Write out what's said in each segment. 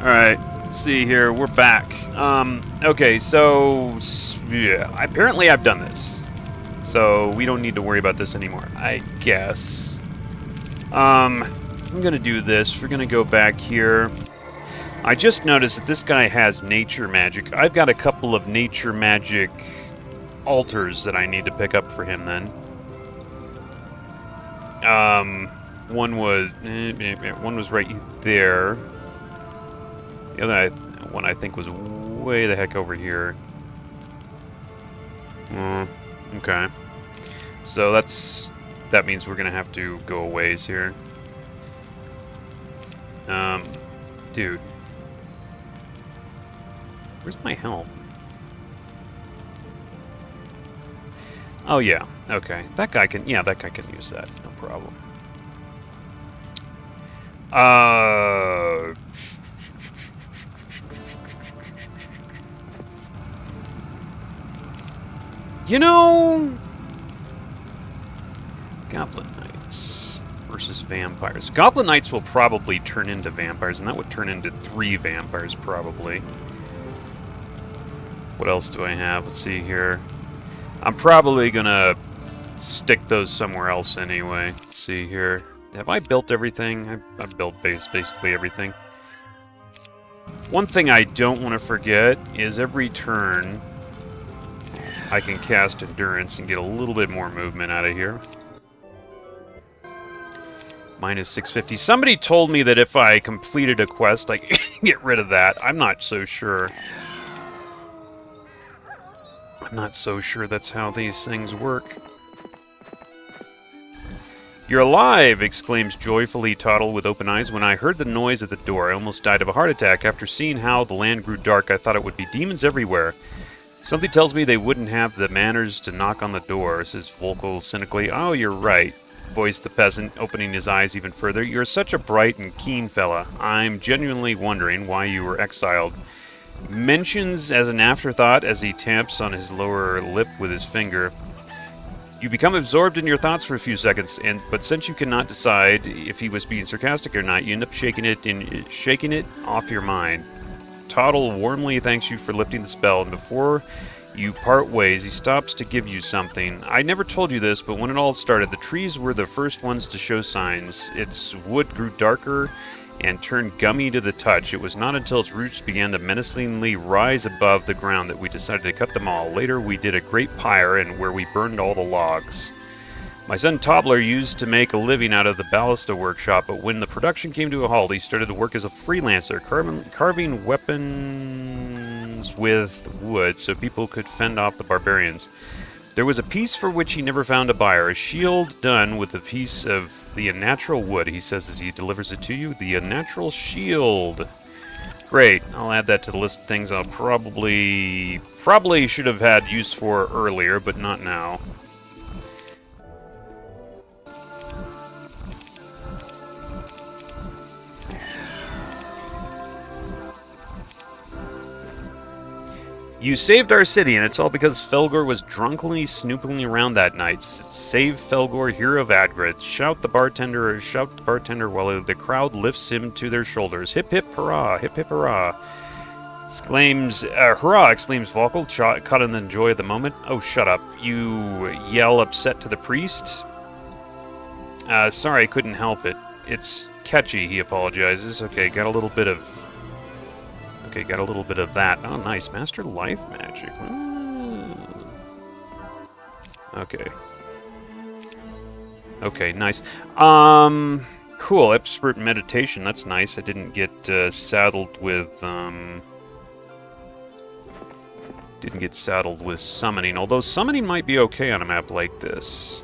Alright, let's see here. We're back. Okay, so... yeah, apparently I've done this. So we don't need to worry about this anymore, I guess. I'm gonna do this. We're gonna go back here. I just noticed that this guy has nature magic. I've got a couple of nature magic altars that I need to pick up for him then. One was right there. The other one I think was way the heck over here. Okay. So that means we're gonna have to go a ways here. Dude. Where's my helm? Oh yeah, okay. That guy can use that, no problem. You know, Goblin Knights versus vampires. Goblin Knights will probably turn into vampires, and that would turn into 3 vampires, probably. What else do I have? Let's see here. I'm probably gonna stick those somewhere else anyway. Let's see here. Have I built everything? I've built basically everything. One thing I don't want to forget is every turn I can cast Endurance and get a little bit more movement out of here. Minus 650. Somebody told me that if I completed a quest, I could get rid of that. I'm not so sure. I'm not so sure that's how these things work. "You're alive!" exclaims joyfully Toddle with open eyes. "When I heard the noise at the door, I almost died of a heart attack. After seeing how the land grew dark, I thought it would be demons everywhere. Something tells me they wouldn't have the manners to knock on the door," says Volkel cynically. "Oh, you're right," voiced the peasant, opening his eyes even further. "You're such a bright and keen fella. I'm genuinely wondering why you were exiled." Mentions as an afterthought as he taps on his lower lip with his finger. "You become absorbed in your thoughts for a few seconds, but since you cannot decide if he was being sarcastic or not, you end up shaking it off your mind. Toddle warmly thanks you for lifting the spell, and before you part ways, he stops to give you something. I never told you this, but when it all started, the trees were the first ones to show signs. Its wood grew darker and turned gummy to the touch. It was not until its roots began to menacingly rise above the ground that we decided to cut them all. Later, we did a great pyre, and where we burned all the logs. My son Toddler used to make a living out of the ballista workshop, but when the production came to a halt, he started to work as a freelancer, carving weapons with wood so people could fend off the barbarians. There was a piece for which he never found a buyer, a shield done with a piece of the unnatural wood, he says as he delivers it to you. The unnatural shield. Great, I'll add that to the list of things I'll probably should have had use for earlier, but not now. You saved our city, and it's all because Felgor was drunkenly snooping around that night. Save Felgor, hero of Adgrid. Shout the bartender while the crowd lifts him to their shoulders. Hip hip hurrah, hip hip hurrah. Hurrah, exclaims Volkel, caught in the joy of the moment. Oh, shut up. You yell upset to the priest. Sorry, I couldn't help it. It's catchy, he apologizes. Okay, got a little bit of that. Oh, nice. Master life magic. Ooh. Okay. Okay, nice. Cool. Expert meditation. That's nice. I didn't get saddled with summoning, although summoning might be okay on a map like this.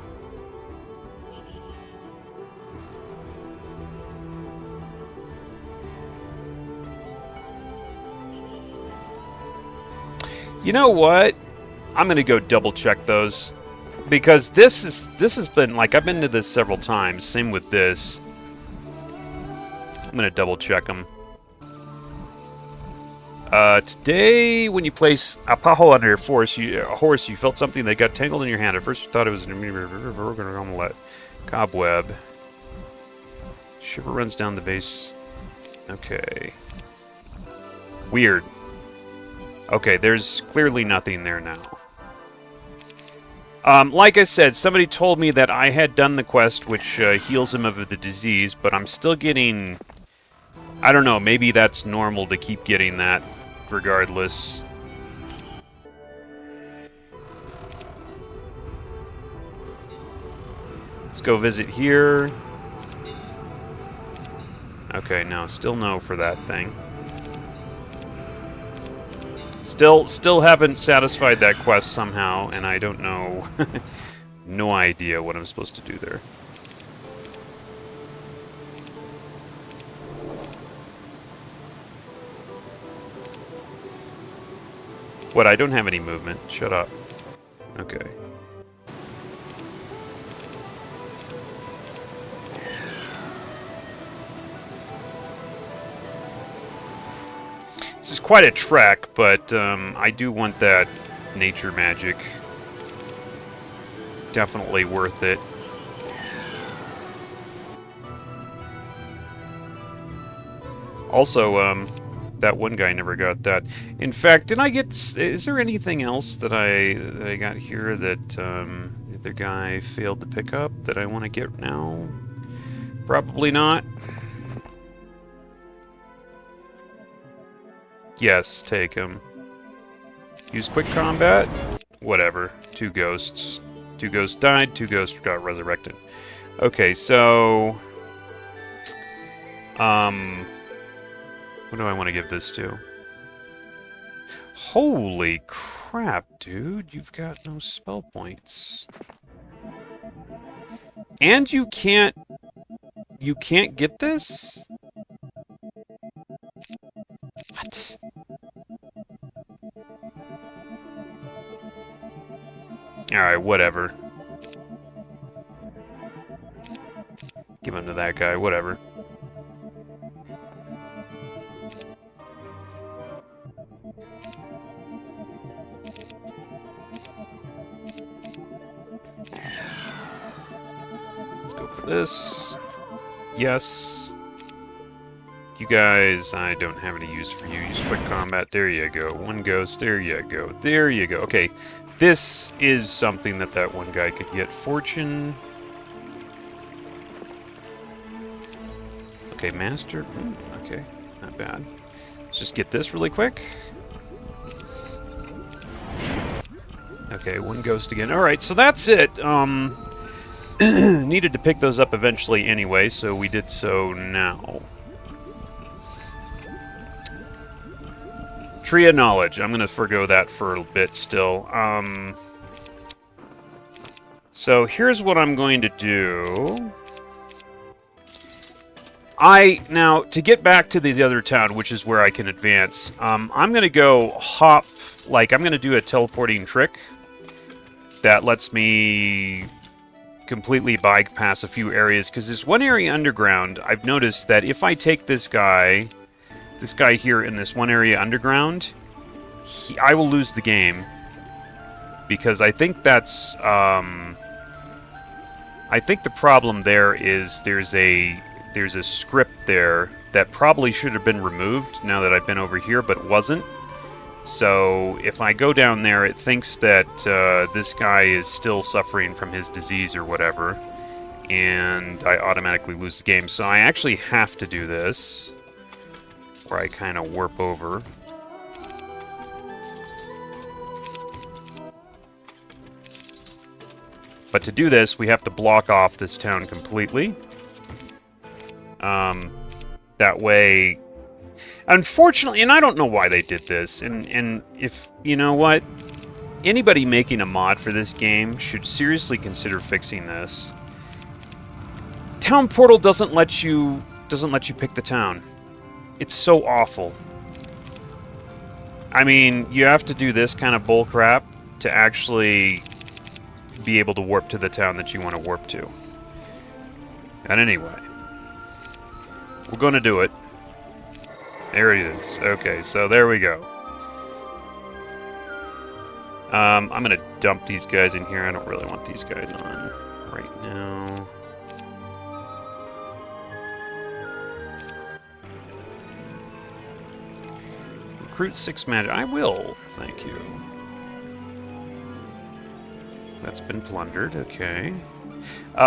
You know what? I'm gonna go double check those, because this has been like, I've been to this several times. Same with this. I'm gonna double check them. Today, when you place a paho under a horse, you felt something that got tangled in your hand. At first, you thought it was an omelette. Cobweb. Shiver runs down the base. Okay. Weird. Okay, there's clearly nothing there now. Like I said, somebody told me that I had done the quest, which heals him of the disease, but I'm still getting... I don't know, maybe that's normal to keep getting that regardless. Let's go visit here. Okay, no, still no for that thing. Still haven't satisfied that quest somehow, and I don't know. No idea what I'm supposed to do there. What, I don't have any movement. Shut up. Okay. This is quite a trek, but I do want that nature magic. Definitely worth it. Also, that one guy never got that. In fact, did I get... Is there anything else that I got here that the other guy failed to pick up that I want to get now? Probably not. Yes, take him. Use quick combat? Whatever. 2 ghosts. 2 ghosts died, 2 ghosts got resurrected. Okay, so... What do I want to give this to? Holy crap, dude. You've got no spell points. And you can't... You can't get this? What? Alright, whatever. Give him to that guy, whatever. Let's go for this. Yes. You guys, I don't have any use for you. Use quick combat. There you go. 1 ghost. There you go. There you go. Okay. This is something that one guy could get. Fortune. Okay, master. Okay, not bad. Let's just get this really quick. Okay, 1 ghost again. Alright, so that's it. Needed to pick those up eventually anyway, so we did so now. Tree of Knowledge. I'm going to forgo that for a bit still. So here's what I'm going to do. Now, to get back to the other town, which is where I can advance, I'm going to go hop, like, I'm going to do a teleporting trick that lets me completely bypass a few areas, because there's one area underground. I've noticed that if I take this guy here in this one area underground, I will lose the game, because I think that's, I think the problem there is there's a script there that probably should have been removed now that I've been over here, but wasn't. So if I go down there, it thinks that this guy is still suffering from his disease or whatever, and I automatically lose the game. So I actually have to do this, where I kind of warp over. But to do this, we have to block off this town completely. That way... Unfortunately, and I don't know why they did this, and if, you know what, anybody making a mod for this game should seriously consider fixing this. Town Portal doesn't let you pick the town. It's so awful. I mean, you have to do this kind of bullcrap to actually be able to warp to the town that you want to warp to. And anyway, we're going to do it. There it is. Okay, so there we go. I'm going to dump these guys in here. I don't really want these guys on right now. recruit 6 magic. I will. Thank you. That's been plundered. Okay.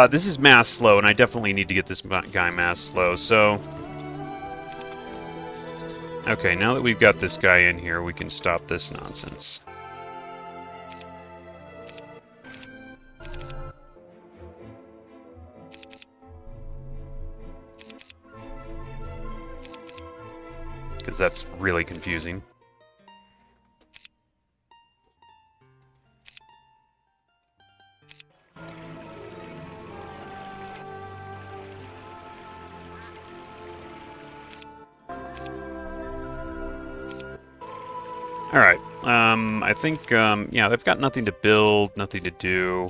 This is mass slow, and I definitely need to get this guy mass slow, so... Okay, now that we've got this guy in here, we can stop this nonsense. Because that's really confusing. Alright, I think, yeah, they've got nothing to build, nothing to do.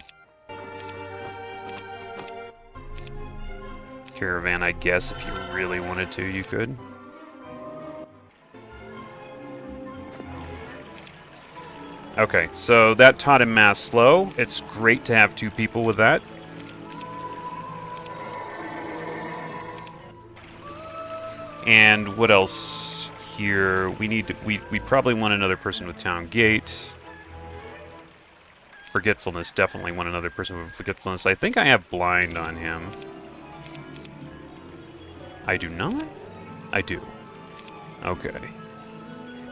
Caravan, I guess, if you really wanted to, you could. Okay, so that taught him mass slow. It's great to have 2 people with that. And what else? Here we probably want another person with town gate. Forgetfulness, definitely want another person with forgetfulness. I think I have blind on him. I do not? I do. Okay.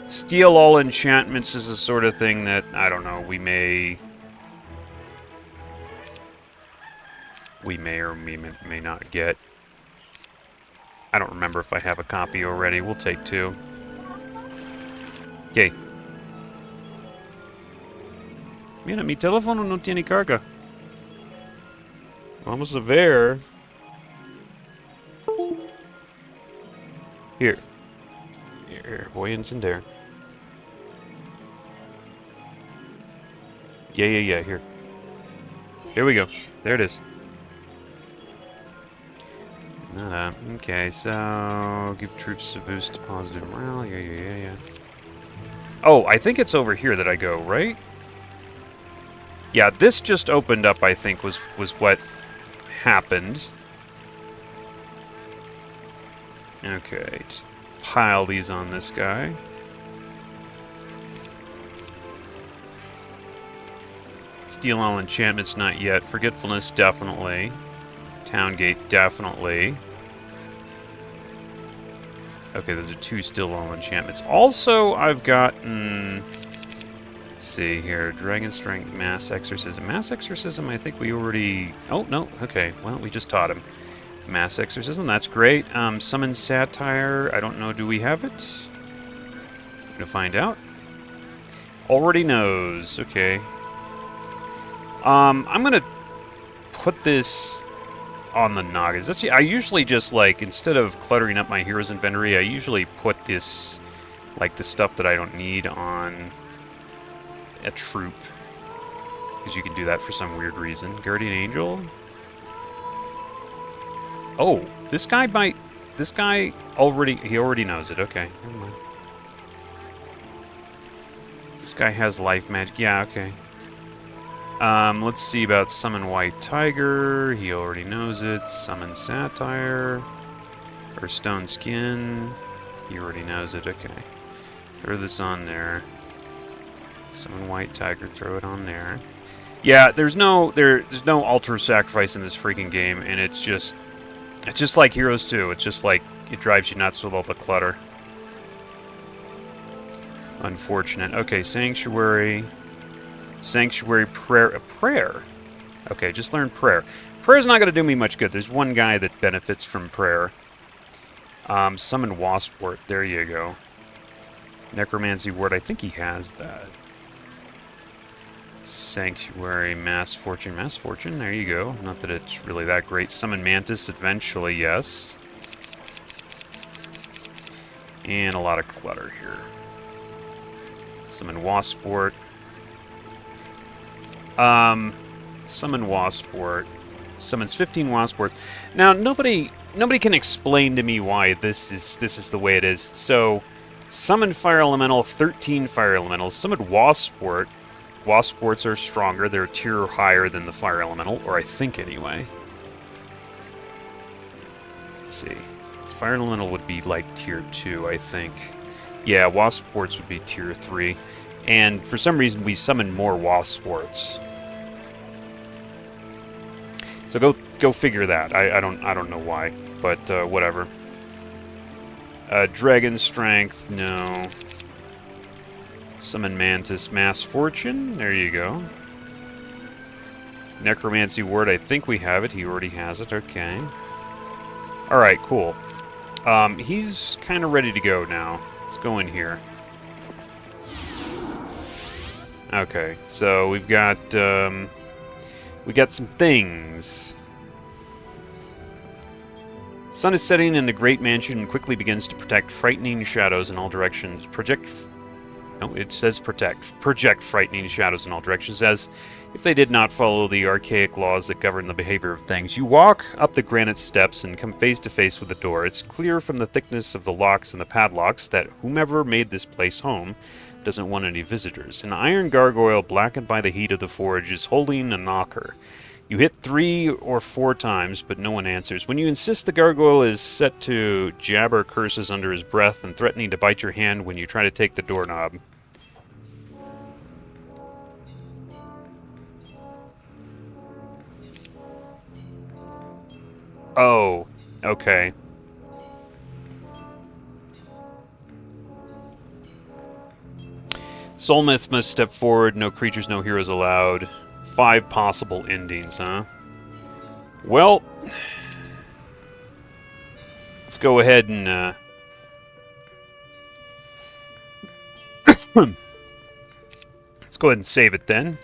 Steal all enchantments is the sort of thing that, I don't know, we may or may not get. I don't remember if I have a copy already. We'll take 2. Okay. Mira, mi teléfono no tiene carga. Vamos a ver. Here. Here, voy a encender. Yeah, here. Here we go. There it is. Nada. Okay, so... Give troops a boost to positive morale. Yeah. Oh, I think it's over here that I go, right? Yeah, this just opened up, I think, was what happened. Okay, just pile these on this guy. Steal all enchantments, not yet. Forgetfulness, definitely. Town gate, definitely. Okay, those are 2 still all enchantments. Also, I've gotten... Let's see here. Dragon Strength, Mass Exorcism. Mass Exorcism, I think we already... Oh, no. Okay, well, we just taught him. Mass Exorcism, that's great. Summon Satire. I don't know, do we have it? I'm gonna find out. Already knows. Okay. I'm gonna put this... on the Nagas. I usually just, like, instead of cluttering up my heroes inventory, I usually put this, like, the stuff that I don't need on a troop. Because you can do that for some weird reason. Guardian Angel? Oh, this guy might... This guy already... He already knows it. Okay, never mind. This guy has life magic. Yeah, okay. Let's see about Summon White Tiger. He already knows it. Summon Satire. Or Stone Skin. He already knows it. Okay. Throw this on there. Summon White Tiger. Throw it on there. Yeah, there's no altar sacrifice in this freaking game, and it's just like Heroes 2. It's just like it drives you nuts with all the clutter. Unfortunate. Okay, Sanctuary. Sanctuary, prayer. Okay, just learn prayer. Prayer's not going to do me much good. There's one guy that benefits from prayer. Summon Waspwort. There you go. Necromancy Ward. I think he has that. Sanctuary, Mass Fortune. Mass Fortune, there you go. Not that it's really that great. Summon Mantis eventually, yes. And a lot of clutter here. Summon Waspwort. Summon Waspwort. Summons 15 Waspworts. Now, nobody can explain to me why this is the way it is. So, summon Fire Elemental, 13 Fire Elementals. Summon Waspwort. Waspworts are stronger. They're a tier higher than the Fire Elemental, or I think anyway. Let's see. Fire Elemental would be like tier 2, I think. Yeah, wasp sports would be tier 3. And for some reason, we summon more wasp sports. So go figure that. I don't know why, but whatever. Dragon strength, no. Summon mantis, mass fortune. There you go. Necromancy word. I think we have it. He already has it. Okay. All right. Cool. He's kind of ready to go now. Let's go in here. Okay. So we got some things. Sun is setting in the great mansion and quickly begins to protect frightening shadows in all directions. It says protect. Project frightening shadows in all directions, as if they did not follow the archaic laws that govern the behavior of things. You walk up the granite steps and come face to face with the door. It's clear from the thickness of the locks and the padlocks that whomever made this place home doesn't want any visitors. An iron gargoyle, blackened by the heat of the forge, is holding a knocker. You hit 3 or 4 times, but no one answers. When you insist, the gargoyle is set to jabber curses under his breath and threatening to bite your hand when you try to take the doorknob. Oh, okay. Soulmyth must step forward. No creatures, no heroes allowed. 5 possible endings, huh? Well, let's go ahead and let's go ahead and save it then.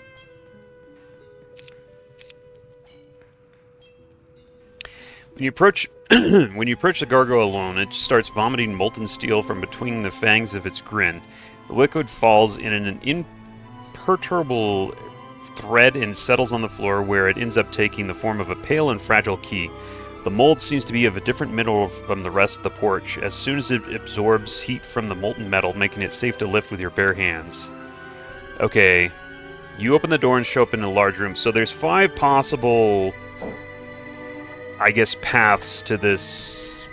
When you approach the gargoyle alone, it starts vomiting molten steel from between the fangs of its grin. The liquid falls in an imperturbable thread and settles on the floor, where it ends up taking the form of a pale and fragile key. The mold seems to be of a different mineral from the rest of the porch, as soon as it absorbs heat from the molten metal, making it safe to lift with your bare hands. Okay, you open the door and show up in a large room. So there's 5 possible, I guess, paths to this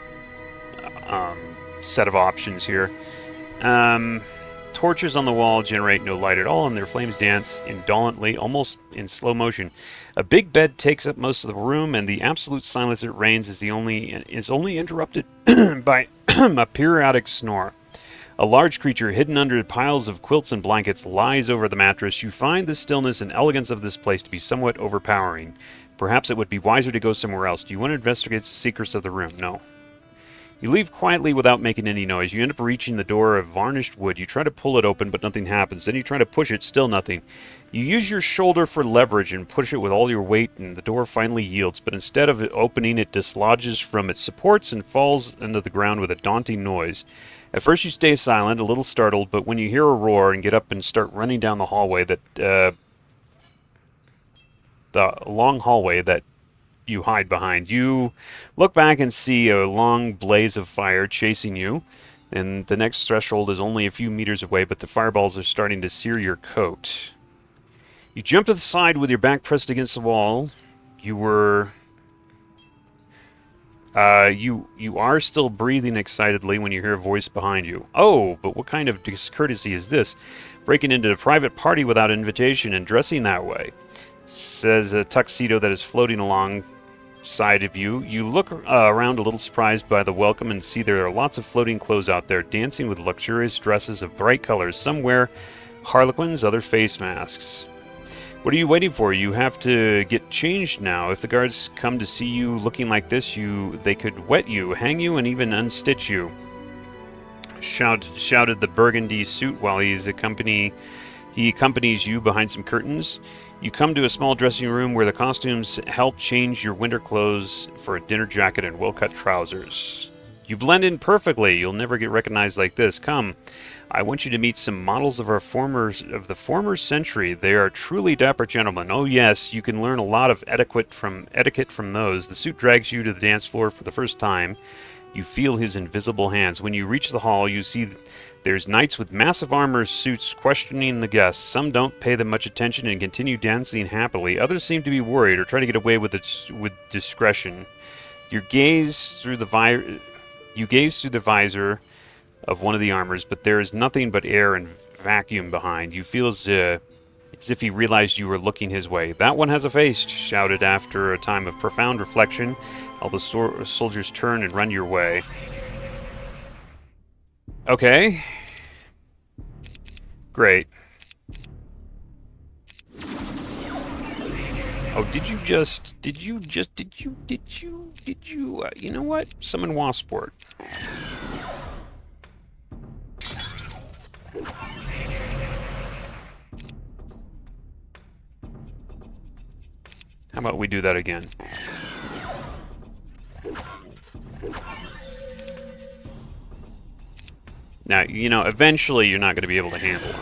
set of options here. Torches on the wall generate no light at all, and their flames dance indolently, almost in slow motion. A big bed takes up most of the room, and the absolute silence that reigns is only interrupted by a periodic snore. A large creature hidden under piles of quilts and blankets lies over the mattress. You find the stillness and elegance of this place to be somewhat overpowering. Perhaps it would be wiser to go somewhere else. Do you want to investigate the secrets of the room? No. You leave quietly without making any noise. You end up reaching the door of varnished wood. You try to pull it open, but nothing happens. Then you try to push it, still nothing. You use your shoulder for leverage and push it with all your weight, and the door finally yields. But instead of opening, it dislodges from its supports and falls into the ground with a daunting noise. At first you stay silent, a little startled, but when you hear a roar and get up and start running down the hallway the long hallway that you hide behind, you look back and see a long blaze of fire chasing you, and the next threshold is only a few meters away, but the fireballs are starting to sear your coat. You jump to the side with your back pressed against the wall. You are still breathing excitedly when you hear a voice behind you. Oh, but what kind of discourtesy is this? Breaking into a private party without invitation and dressing that way, says a tuxedo that is floating alongside of you. You look around a little surprised by the welcome and see there are lots of floating clothes out there, dancing with luxurious dresses of bright colors. Some wear harlequins, other face masks. What are you waiting for? You have to get changed now. If the guards come to see you looking like this, they could wet you, hang you, and even unstitch you. Shouted the burgundy suit while he accompanies you behind some curtains. You come to a small dressing room where the costumes help change your winter clothes for a dinner jacket and well-cut trousers. You blend in perfectly. You'll never get recognized like this. Come, I want you to meet some models of the former century. They are truly dapper gentlemen. Oh yes, you can learn a lot of etiquette from those. The suit drags you to the dance floor for the first time. You feel his invisible hands. When you reach the hall, you see there's knights with massive armor suits questioning the guests. Some don't pay them much attention and continue dancing happily. Others seem to be worried or try to get away with discretion. You gaze through the visor of one of the armors, but there is nothing but air and vacuum behind. You feel as if he realized you were looking his way. That one has a face, shouted after a time of profound reflection. All the soldiers turn and run your way. Okay. Great. Oh, you know what? Summon Wasport. How about we do that again? Now, you know, eventually you're not going to be able to handle them.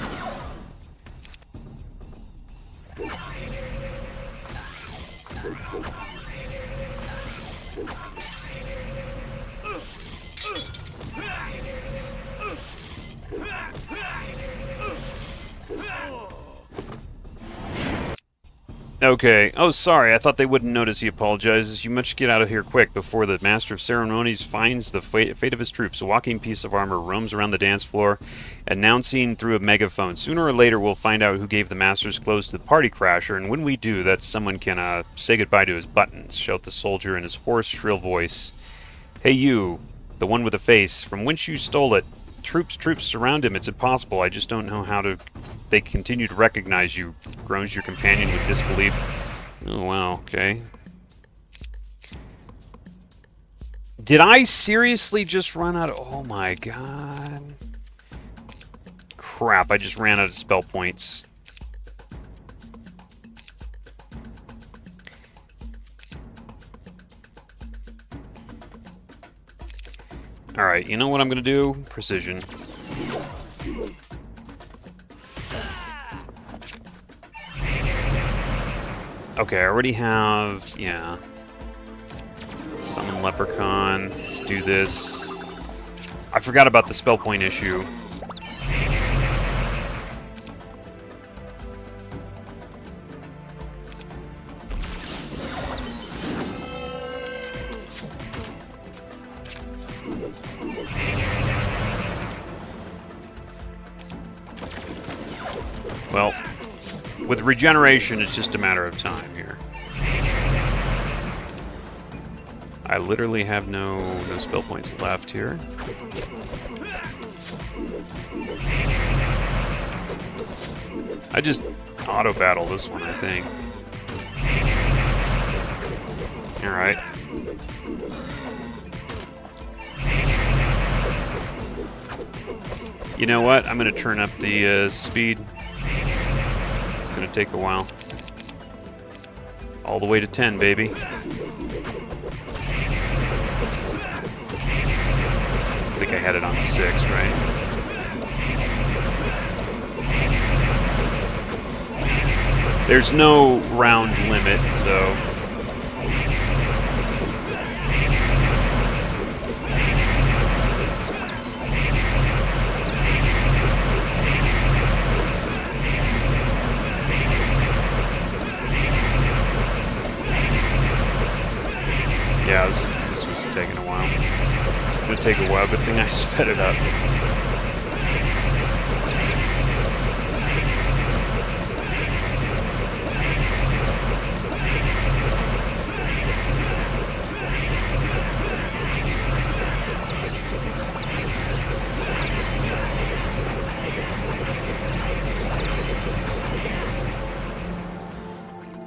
Okay. Oh, sorry. I thought they wouldn't notice. He apologizes. You must get out of here quick before the Master of Ceremonies finds the fate of his troops. A walking piece of armor roams around the dance floor, announcing through a megaphone. Sooner or later, we'll find out who gave the Master's clothes to the party crasher, and when we do, that someone can say goodbye to his buttons, shout the soldier in his hoarse, shrill voice. Hey, you, the one with the face, from whence you stole it. Troops surround him. It's impossible. I just don't know how to... They continue to recognize you, groans your companion with disbelief. Oh, wow, okay. Did I seriously just run out of... Oh, my God. Crap, I just ran out of spell points. Alright, you know what I'm gonna do? Precision. Okay, I already have... Yeah. Summon Leprechaun. Let's do this. I forgot about the spell point issue. Well, with regeneration, it's just a matter of time here. I literally have no spell points left here. I just auto-battle this one, I think. Alright. You know what? I'm going to turn up the speed. It's going to take a while. All the way to 10, baby. I think I had it on 6, right? There's no round limit, so... Yeah, this was taking a while. It's gonna take a while. Good thing I sped it up.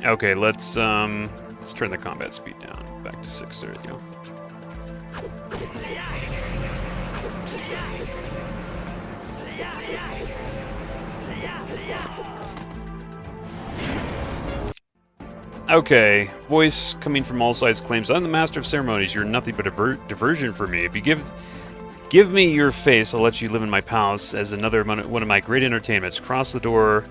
Okay, let's turn the combat speed down. Back to 6, there we go. Okay, voice coming from all sides claims, I'm the Master of Ceremonies, you're nothing but a diversion for me. If you give me your face, I'll let you live in my palace as another one of my great entertainments. Cross the door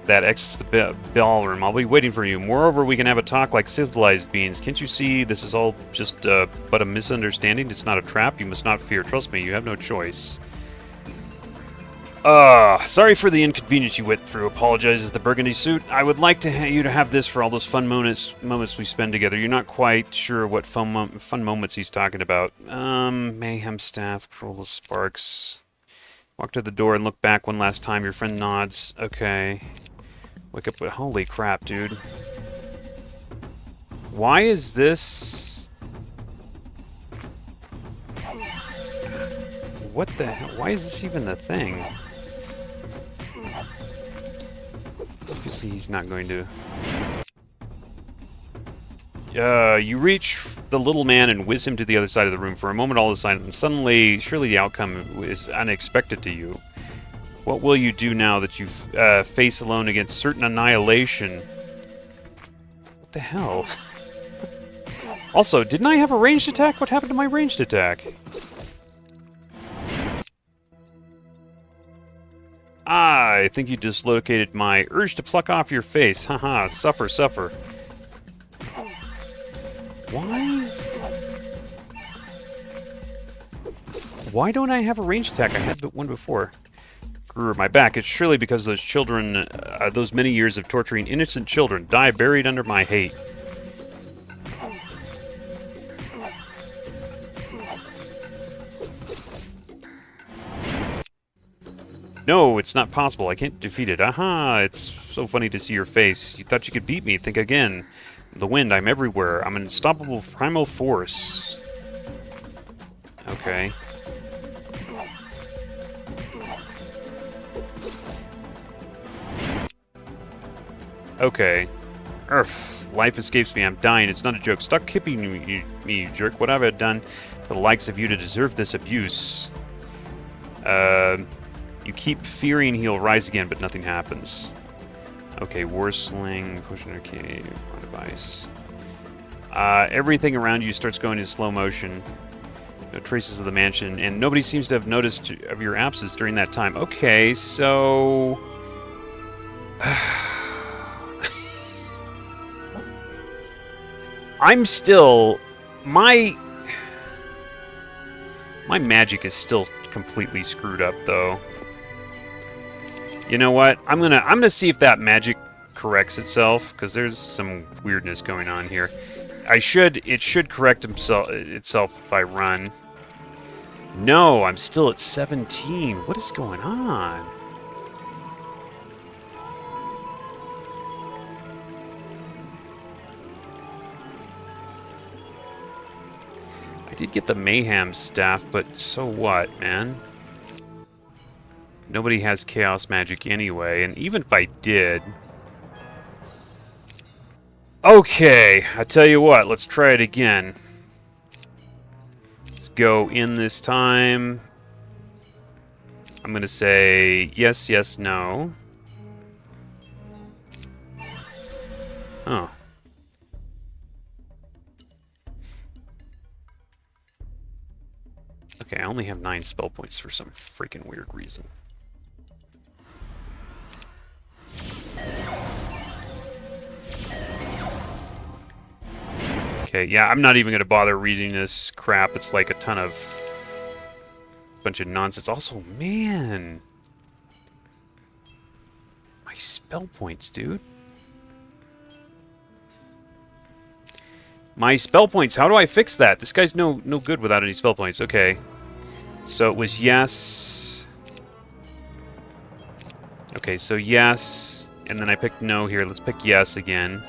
that exits the ballroom. I'll be waiting for you. Moreover, we can have a talk like civilized beings. Can't you see this is all just but a misunderstanding? It's not a trap. You must not fear. Trust me, you have no choice. Sorry for the inconvenience you went through. Apologizes the burgundy suit. I would like you to have this for all those fun moments we spend together. You're not quite sure what fun moments he's talking about. Mayhem staff, control the sparks. Walk to the door and look back one last time. Your friend nods. Okay. Wake up. Holy crap, dude. Why is this... What the hell? Why is this even the thing? Obviously, he's not going to... you reach the little man and whiz him to the other side of the room. For a moment, all is silent, and suddenly, surely the outcome is unexpected to you. What will you do now that you face alone against certain annihilation? What the hell? Also, didn't I have a ranged attack? What happened to my ranged attack? I think you dislocated my urge to pluck off your face. Haha, suffer, suffer. Why? Why don't I have a ranged attack? I had one before. Grew my back. It's surely because those children, those many years of torturing innocent children, die buried under my hate. No, it's not possible. I can't defeat it. Aha! It's so funny to see your face. You thought you could beat me. Think again. The wind, I'm everywhere. I'm an unstoppable primal force. Okay. Okay. Urgh. Life escapes me. I'm dying. It's not a joke. Stop kipping me, you jerk. What have I done for the likes of you to deserve this abuse? You keep fearing he'll rise again, but nothing happens. Okay, Warsling, push Anarchy, on device. Everything around you starts going in slow motion. No traces of the mansion, and nobody seems to have noticed of your absence during that time. Okay, so... I'm still... My magic is still completely screwed up, though. You know what? I'm gonna see if that magic corrects itself, because there's some weirdness going on here. It should correct itself if I run. No, I'm still at 17. What is going on? I did get the mayhem staff, but so what, man? Nobody has chaos magic anyway, and even if I did... Okay, I tell you what, let's try it again. Let's go in this time. I'm gonna say yes, yes, no. Oh. Okay, I only have 9 spell points for some freaking weird reason. Okay, yeah, I'm not even going to bother reading this crap. It's like a ton of... bunch of nonsense. Also, man... my spell points, dude. My spell points, how do I fix that? This guy's no good without any spell points. Okay. So it was yes. Okay, so yes. And then I picked no here. Let's pick yes again.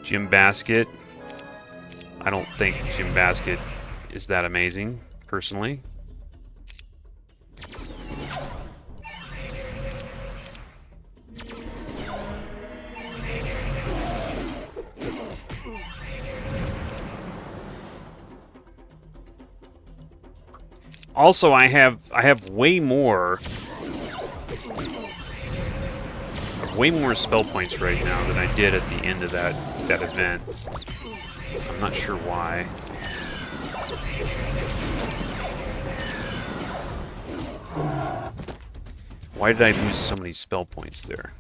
Gym Basket. I don't think Gym Basket is that amazing, personally. Also, I have way more spell points right now than I did at the end of that event. I'm not sure why. Why did I lose so many spell points there?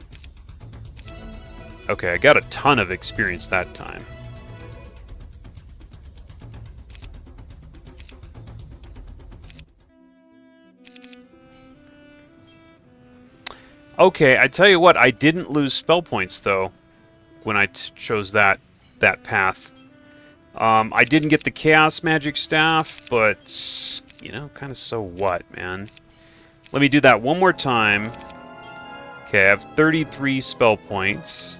Okay, I got a ton of experience that time. Okay, I tell you what, I didn't lose spell points, though, when I chose that path. I didn't get the Chaos Magic Staff, but, you know, kind of so what, man. Let me do that one more time. Okay, I have 33 spell points.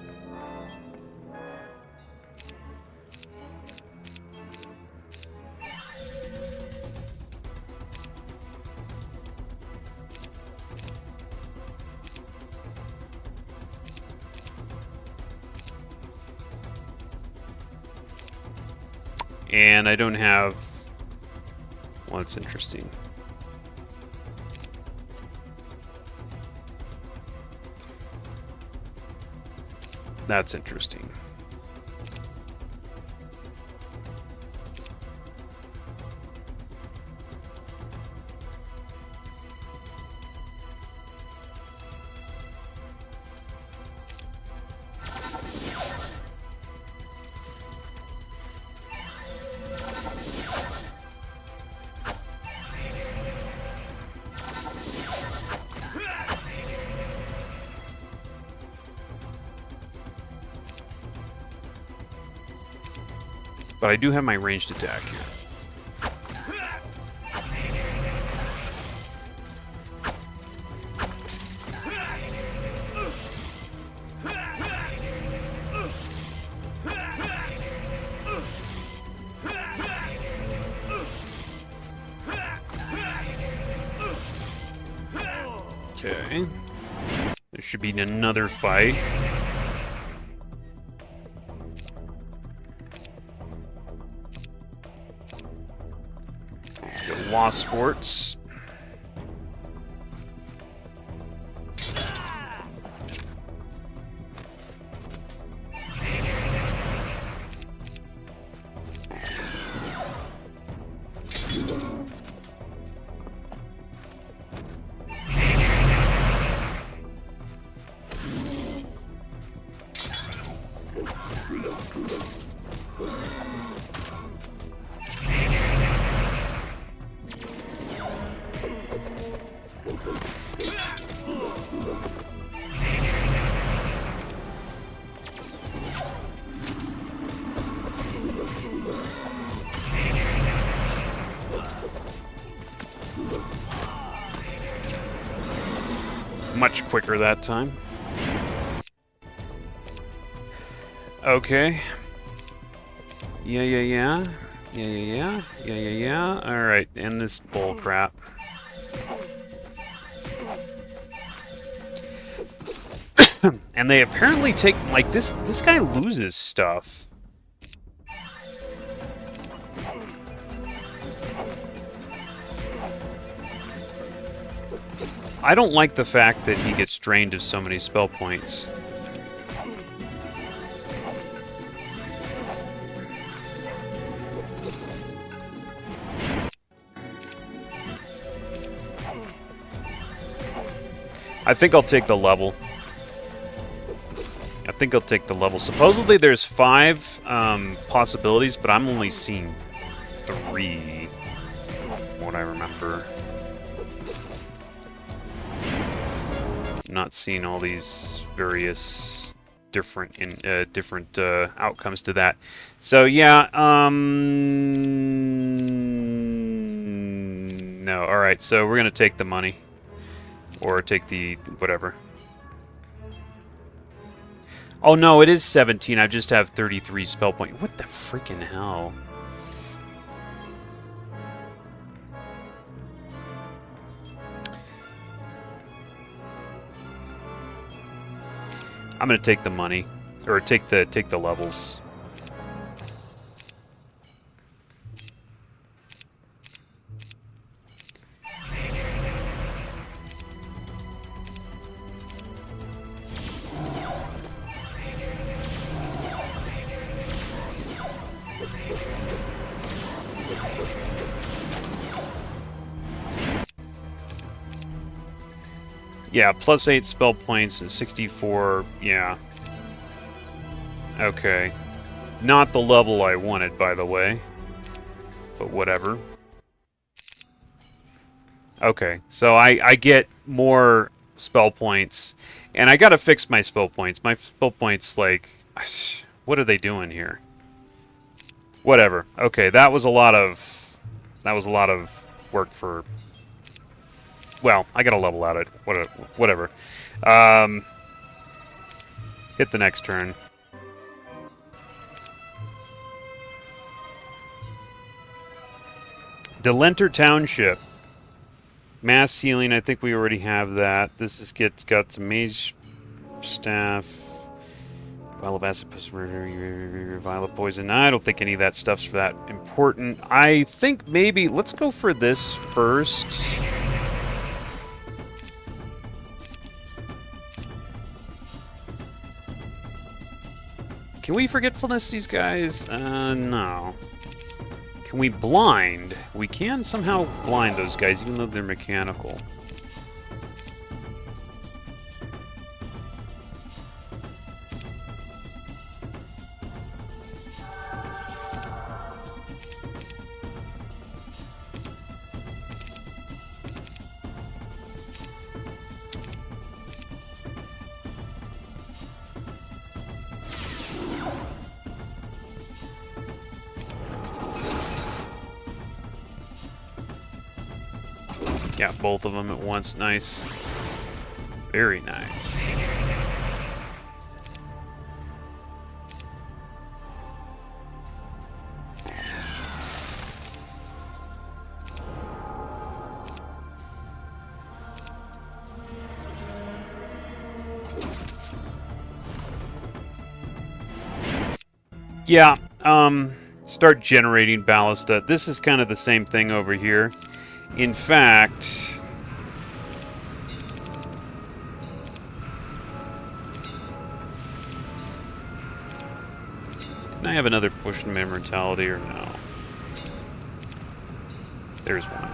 And I don't have... Well, that's interesting. That's interesting. But I do have my ranged attack here. Okay. There should be another fight. Law Sports. Much quicker that time. Okay. Yeah. Alright, end this bull crap. And they apparently take, like, this guy loses stuff. I don't like the fact that he gets drained of so many spell points. I think I'll take the level. Supposedly there's 5 possibilities, but I'm only seeing 3, from what I remember. Not seeing all these various different outcomes to that. So yeah, no. All right, so we're gonna take the money, or take the whatever. Oh no, it is 17. I just have 33 spell point. What the freaking hell? I'm gonna take the money, or take the levels. Yeah, plus 8 spell points and 64, yeah. Okay. Not the level I wanted, by the way. But whatever. Okay, so I get more spell points. And I gotta fix my spell points. My spell points, like... What are they doing here? Whatever. Okay, that was a lot of... That was a lot of work for... Well, I gotta level out it. Whatever. Hit the next turn. Delenter Township. Mass healing, I think we already have that. This is got some mage staff. Vial of acid, vial of poison. I don't think any of that stuff's that important. I think maybe let's go for this first. Can we forgetfulness these guys? No. Can we blind? We can somehow blind those guys, even though they're mechanical. Got both of them at once. Nice. Very nice. Yeah, start generating ballista. This is kind of the same thing over here. In fact, didn't I have another push in immortality or no? There's one.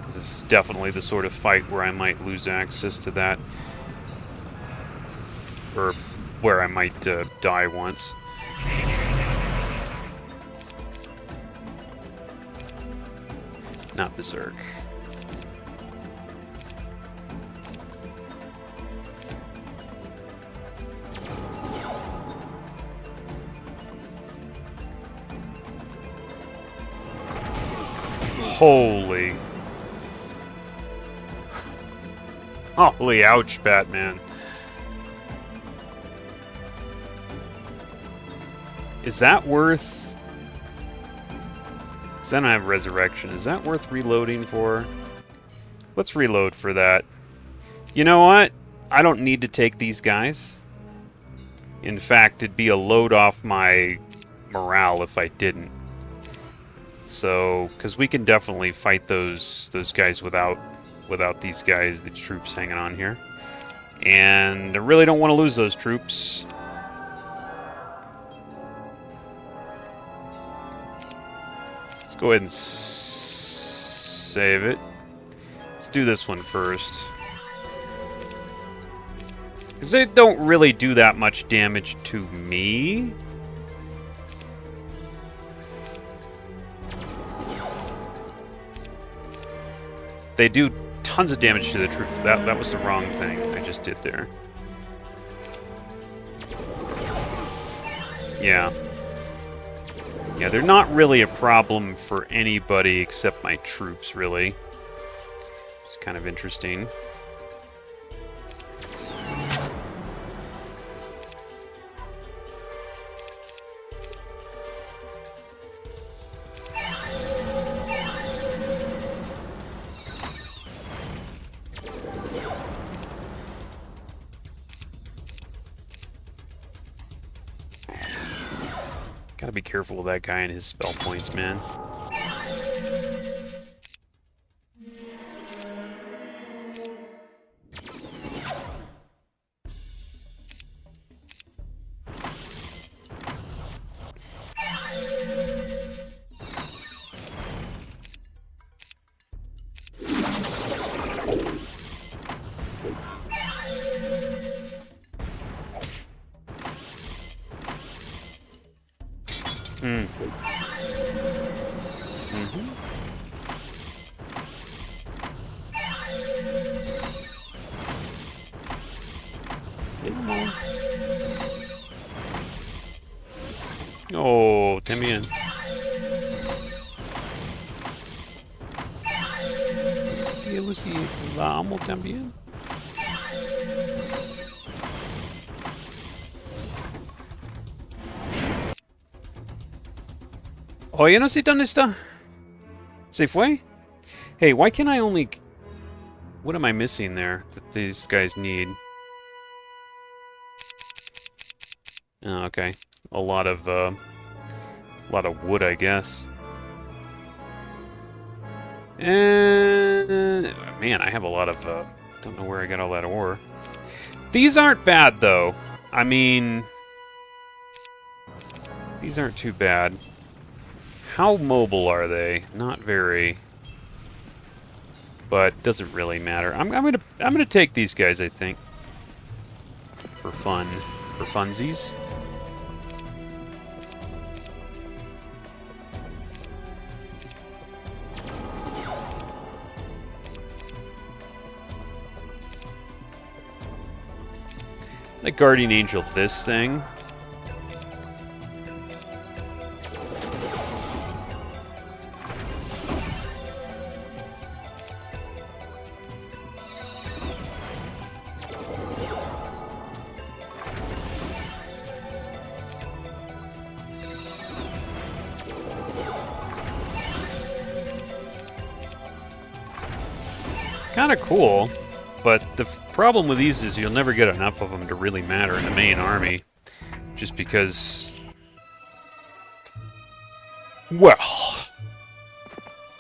This is definitely the sort of fight where I might lose access to that. Or where I might die once. Not Berserk. Holy. Holy ouch, Batman. Is that worth... Then I have Resurrection. Is that worth reloading for? Let's reload for that. You know what? I don't need to take these guys. In fact, it'd be a load off my morale if I didn't. So, because we can definitely fight those guys without these guys, the troops hanging on here. And I really don't want to lose those troops. Go ahead and save it. Let's do this one first. Because they don't really do that much damage to me. They do tons of damage to the troop. That was the wrong thing I just did there. Yeah. Yeah, they're not really a problem for anybody except my troops, really. It's kind of interesting. Gotta be careful with that guy and his spell points, man. Oh, también. Dios, si la amo también. Oye, no sé dónde está. ¿Se fue? Hey, why can't I only... What am I missing there that these guys need? Oh, okay. A lot of wood, I guess. And... Man, I have a lot of, don't know where I got all that ore. These aren't bad, though. I mean... These aren't too bad. How mobile are they? Not very. But doesn't really matter. I'm gonna take these guys, I think. For fun. For funsies. Like Guardian Angel this thing. Kind of cool, but the problem with these is you'll never get enough of them to really matter in the main army. Just because... Well...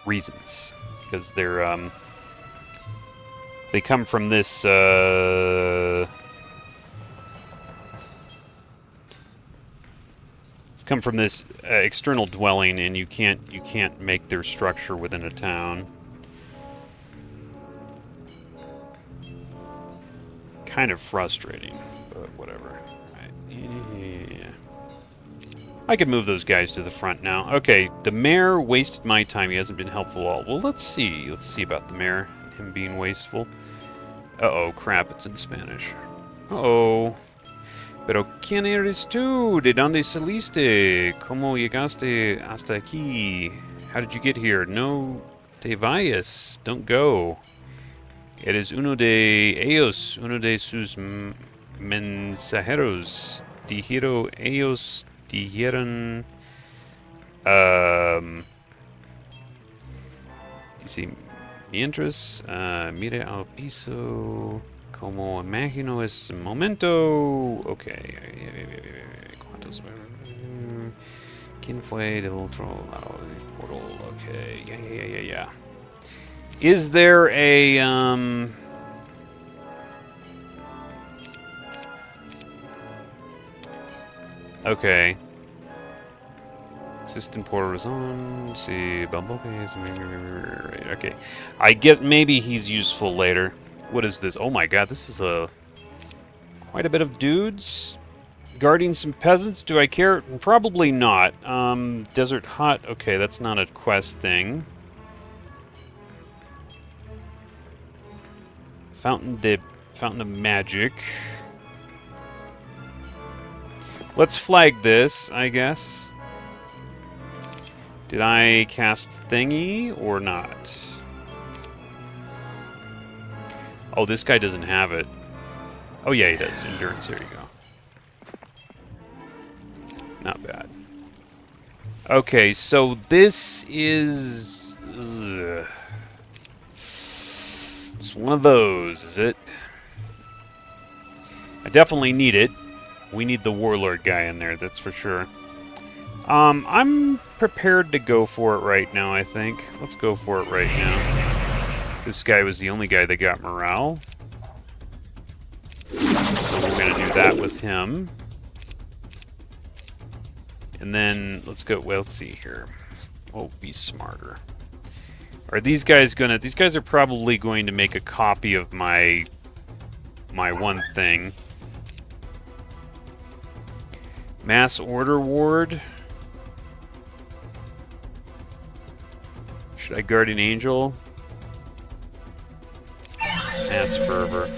Reasons. Because they're, they come from this, come from this external dwelling, and you can't make their structure within a town. Kind of frustrating, but whatever. Right. Yeah. I could move those guys to the front now. Okay, the mayor wasted my time. He hasn't been helpful at all. Well, let's see. Let's see about the mayor. Him being wasteful. Uh-oh, crap, it's in Spanish. Uh-oh. Pero ¿quién eres tú? ¿De dónde saliste? ¿Cómo llegaste hasta aquí? How did you get here? No te vayas. Don't go. Eres uno de ellos, uno de sus mensajeros. Ellos dijeron... dice, mientras mire al piso, como imagino es momento... Ok. ¿Cuántos? ¿Quién fue del otro lado del portal? Ok, yeah. Is there a, Okay. Assistant portal is on. Let's see, bumblebees. Right, okay. I guess maybe he's useful later. What is this? Oh my god, this is quite a bit of dudes. Guarding some peasants, do I care? Probably not. Desert hut, okay, that's not a quest thing. Fountain of Magic. Let's flag this, I guess. Did I cast thingy or not? Oh, this guy doesn't have it. Oh yeah, he does. Endurance, there you go. Not bad. Okay, so this is... It's one of those, is it? I definitely need it. We need the Warlord guy in there, that's for sure. I'm prepared to go for it right now, I think. Let's go for it right now. This guy was the only guy that got morale. So we're going to do that with him. And then, let's go, well, let's see here. We'll be smarter. Are these guys gonna... These guys are probably going to make a copy of my one thing. Mass Order Ward. Should I Guardian Angel? Mass Fervor.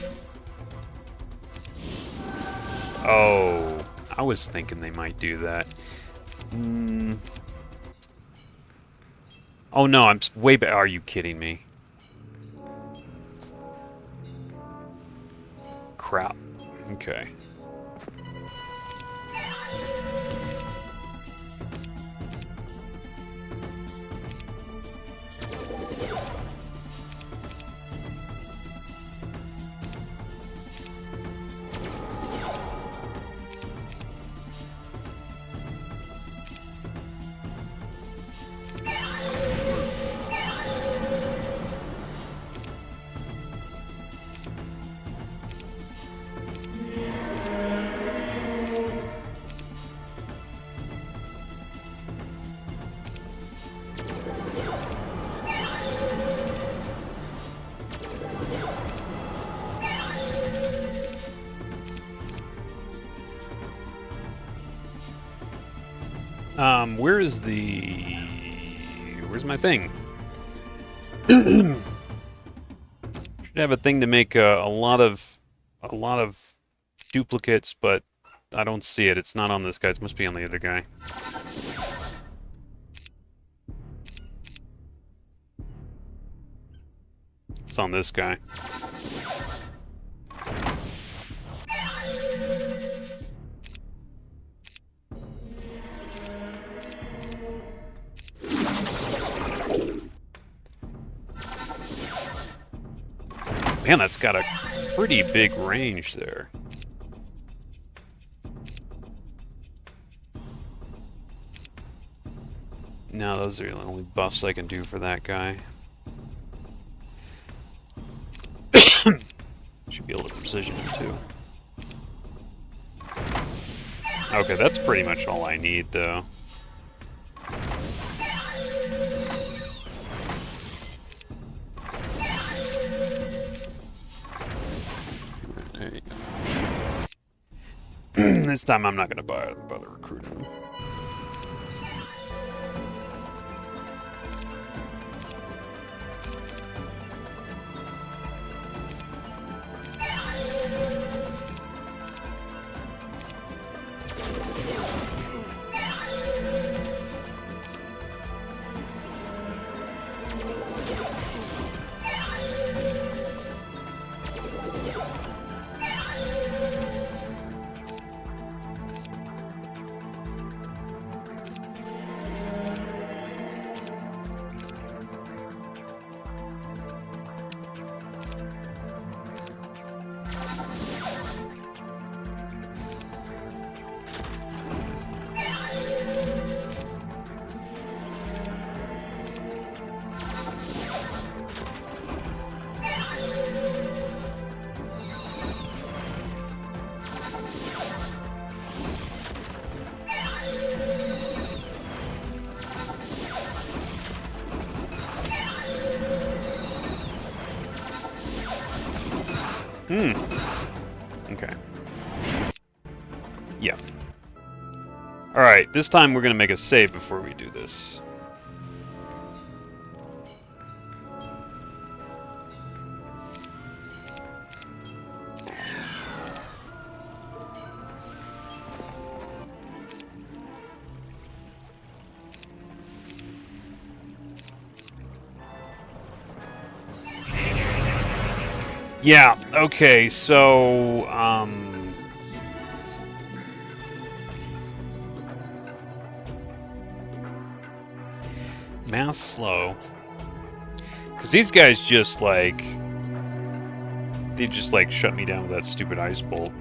Oh, I was thinking they might do that. Oh no, I'm way back. Are you kidding me? Crap. Okay. Where's my thing? Should have a thing to make a lot of duplicates, but I don't see it. It's not on this guy. It must be on the other guy. It's on this guy. Man, that's got a pretty big range there. No, those are the only buffs I can do for that guy. Should be able to precision him too. Okay, that's pretty much all I need, though. There you go. This time I'm not going to bother recruiting him. Okay. Yeah. Alright, this time we're gonna make a save before we do this. Yeah, okay, so, mass slow. Because these guys just, like, they just, like, shut me down with that stupid ice bolt.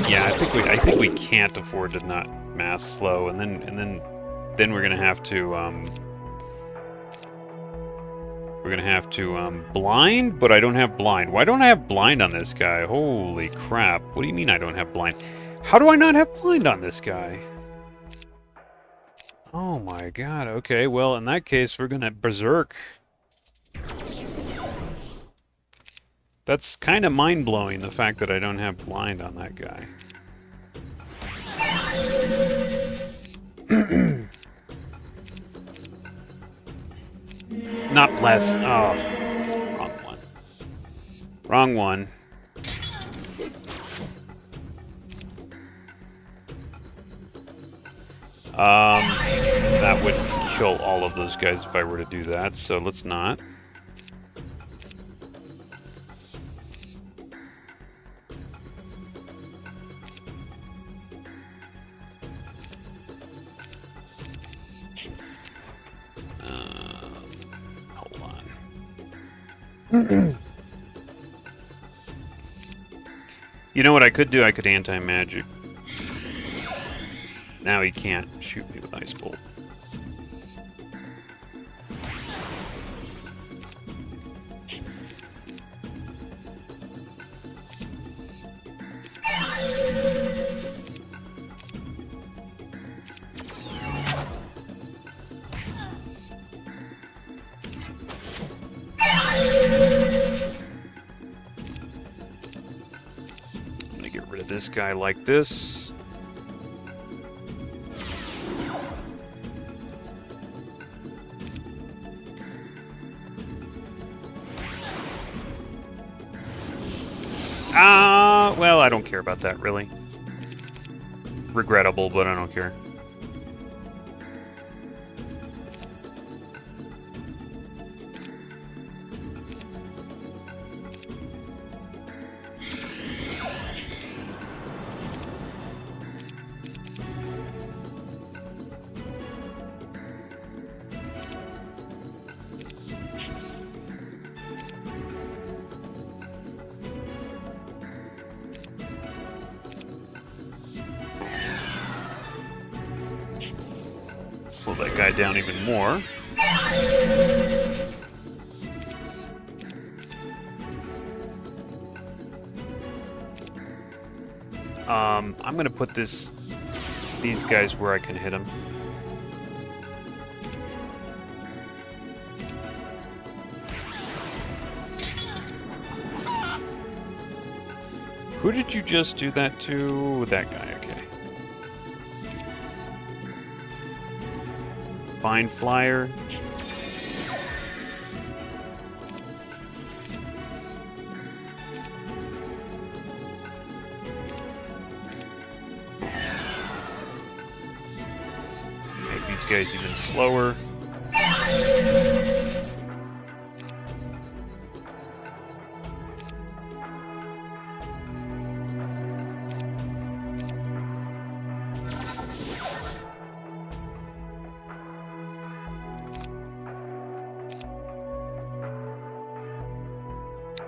Yeah, I think we can't afford to not mass slow, and then we're gonna have to, blind, but I don't have blind. Why don't I have blind on this guy? Holy crap. What do you mean I don't have blind? How do I not have blind on this guy? Oh my god, okay, well, in that case, we're gonna berserk. That's kind of mind-blowing, the fact that I don't have blind on that guy. Not bless. Oh, wrong one. Wrong one. That would kill all of those guys if I were to do that, so let's not. Hold on. You know what I could do? I could anti-magic. Now he can't shoot me with Ice Bolt. I'm gonna get rid of this guy like this. Well, I don't care about that, really. Regrettable, but I don't care. Slow that guy down even more. I'm gonna put these guys where I can hit them. Who did you just do that to? That guy, okay. Fine Flyer. Make these guys even slower.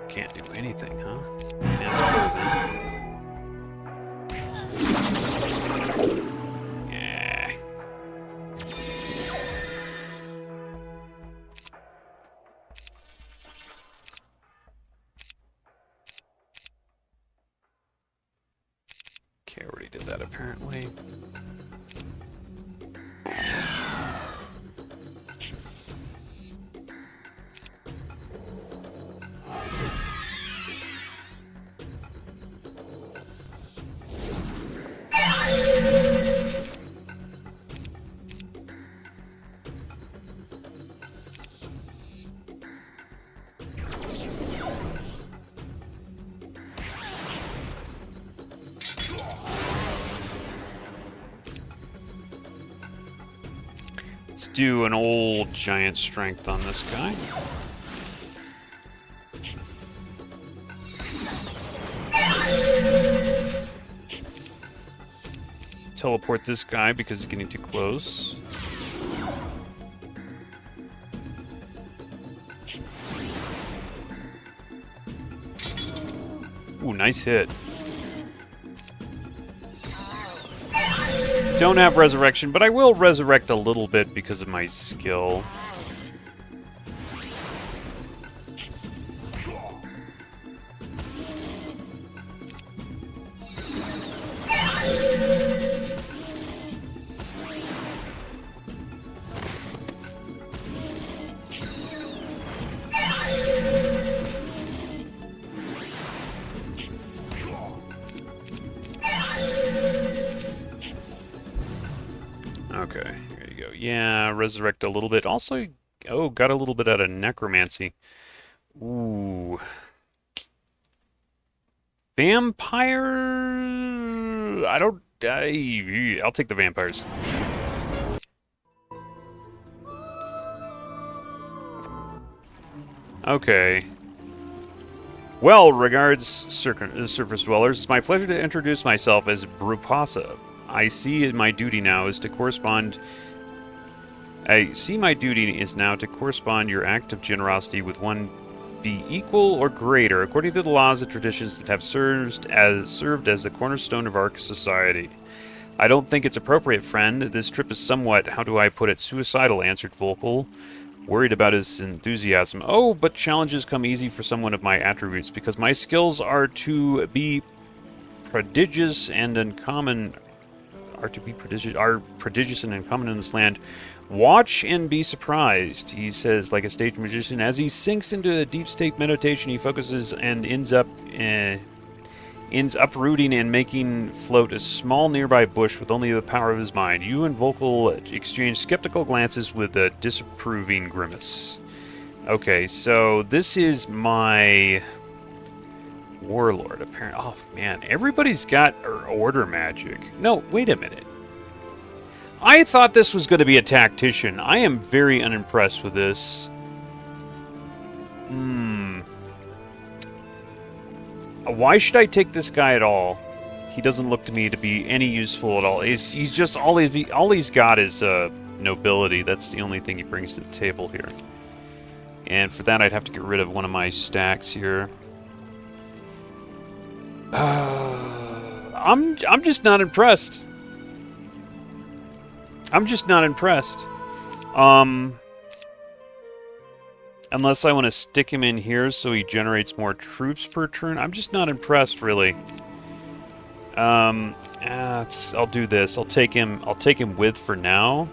Can't do anything, huh? That's cool, then. Yeah. Okay, I already did that, apparently. Let's do an old giant strength on this guy. Teleport this guy because he's getting too close. Ooh, nice hit. Don't have resurrection, but I will resurrect a little bit because of my skill. Okay, there you go. Yeah, resurrect a little bit. Also, oh, got a little bit out of necromancy. Ooh. Vampire? I'll take the vampires. Okay. Well, regards, surface dwellers. It's my pleasure to introduce myself as Brupasa. I see my duty now is to correspond... I see my duty is now to correspond your act of generosity with one be equal or greater, according to the laws and traditions that have served as the cornerstone of our society. I don't think it's appropriate, friend. This trip is somewhat, how do I put it, suicidal, answered Whirlpool, worried about his enthusiasm. Oh, but challenges come easy for someone of my attributes, because my skills are to be prodigious and uncommon... are prodigious and uncommon in this land. Watch and be surprised, he says, like a stage magician. As he sinks into a deep state meditation, he focuses and ends uprooting and making float a small nearby bush with only the power of his mind. You and Vocal exchange skeptical glances with a disapproving grimace. Okay, so this is my warlord, apparently. Oh, man, everybody's got order magic. No, wait a minute. I thought this was going to be a tactician. I am very unimpressed with this. Why should I take this guy at all? He doesn't look to me to be any useful at all. He's just all he's got is nobility. That's the only thing he brings to the table here. And for that, I'd have to get rid of one of my stacks here. I'm just not impressed. I'm just not impressed. Unless I want to stick him in here so he generates more troops per turn. I'm just not impressed, really. I'll do this. I'll take him with for now.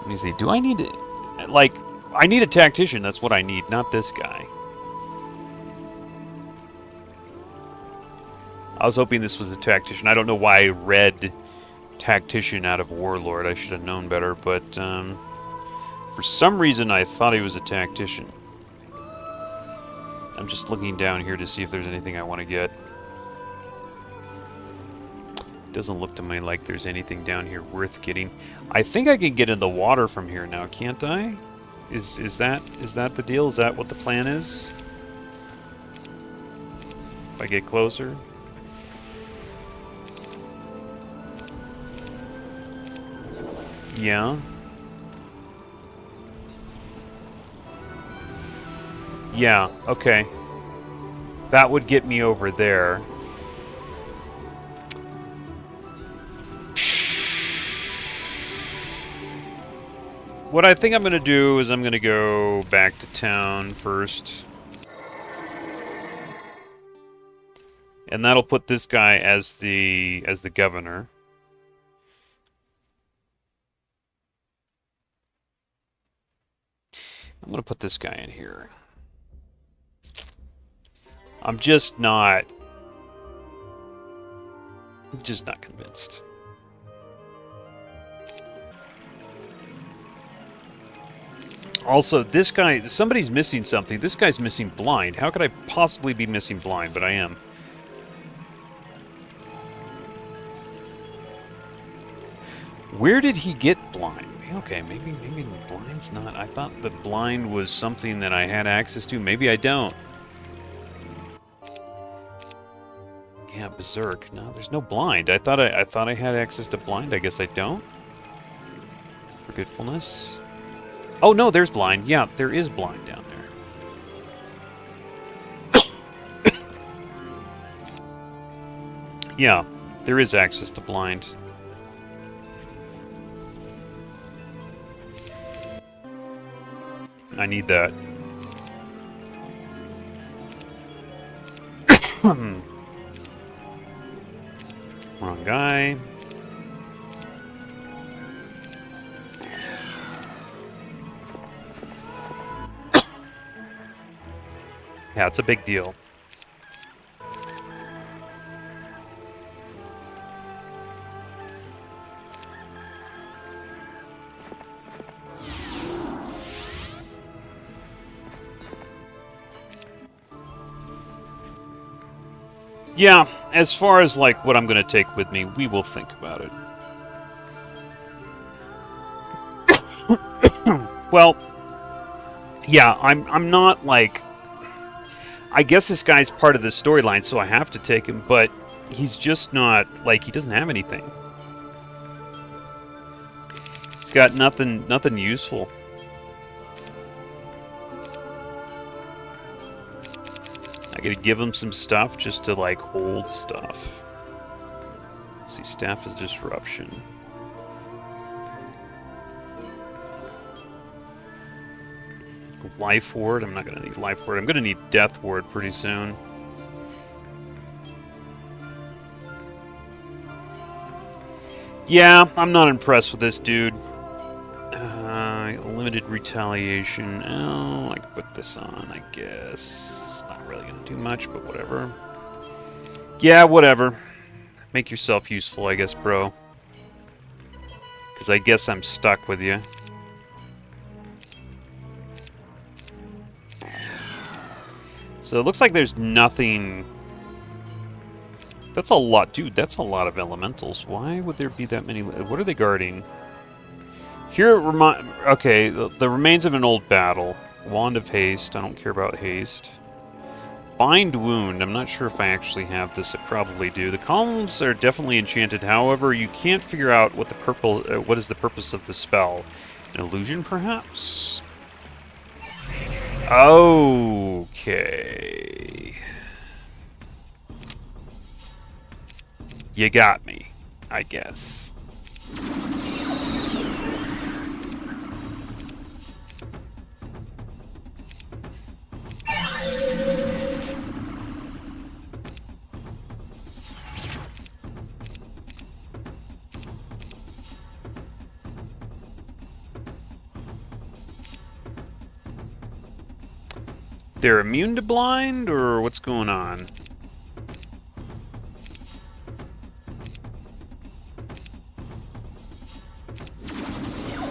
Let me see. Do I need to, like, I need a tactician. That's what I need, not this guy. I was hoping this was a tactician. I don't know why I read tactician out of warlord. I should have known better, but for some reason I thought he was a tactician. I'm just looking down here to see if there's anything I want to get. Doesn't look to me like there's anything down here worth getting. I think I can get in the water from here now, can't I? Is that the deal? Is that what the plan is? If I get closer? Yeah. Yeah, okay. That would get me over there. What I think I'm going to do is I'm going to go back to town first. And that'll put this guy as the governor. I'm going to put this guy in here. I'm just not convinced. Also, this guy, somebody's missing something. This guy's missing blind. How could I possibly be missing blind? But I am. Where did he get blind? Okay, maybe the blind's not. I thought the blind was something that I had access to. Maybe I don't. Yeah, berserk. No, there's no blind. I thought I had access to blind. I guess I don't. Forgetfulness. Oh no, there's blind. Yeah, there is blind down there. Yeah, there is access to blind. I need that. Wrong guy. Yeah, it's a big deal. Yeah, as far as, like, what I'm going to take with me, we will think about it. Well, yeah, I'm not like... I guess this guy's part of the storyline, so I have to take him, but he's just not, like, he doesn't have anything. He's got nothing useful. I gotta give him some stuff just to, like, hold stuff. Let's see, Staff of Disruption. Life Ward. I'm not going to need Life Ward. I'm going to need Death Ward pretty soon. Yeah, I'm not impressed with this dude. Limited retaliation. Oh, I can put this on, I guess. It's not really going to do much, but whatever. Yeah, whatever. Make yourself useful, I guess, bro. Because I guess I'm stuck with you. So it looks like there's nothing... That's a lot. Dude, that's a lot of elementals. Why would there be that many... What are they guarding? Here, okay, the remains of an old battle. Wand of Haste. I don't care about haste. Bind Wound. I'm not sure if I actually have this. I probably do. The columns are definitely enchanted. However, you can't figure out what what is the purpose of the spell. An illusion, perhaps? Okay. You got me, I guess. They're immune to blind, or what's going on?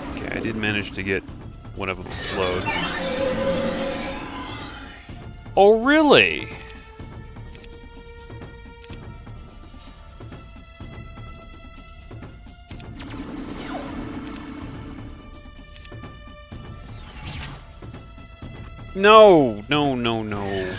Okay, I did manage to get one of them slowed. Oh, really? No, no, no, no.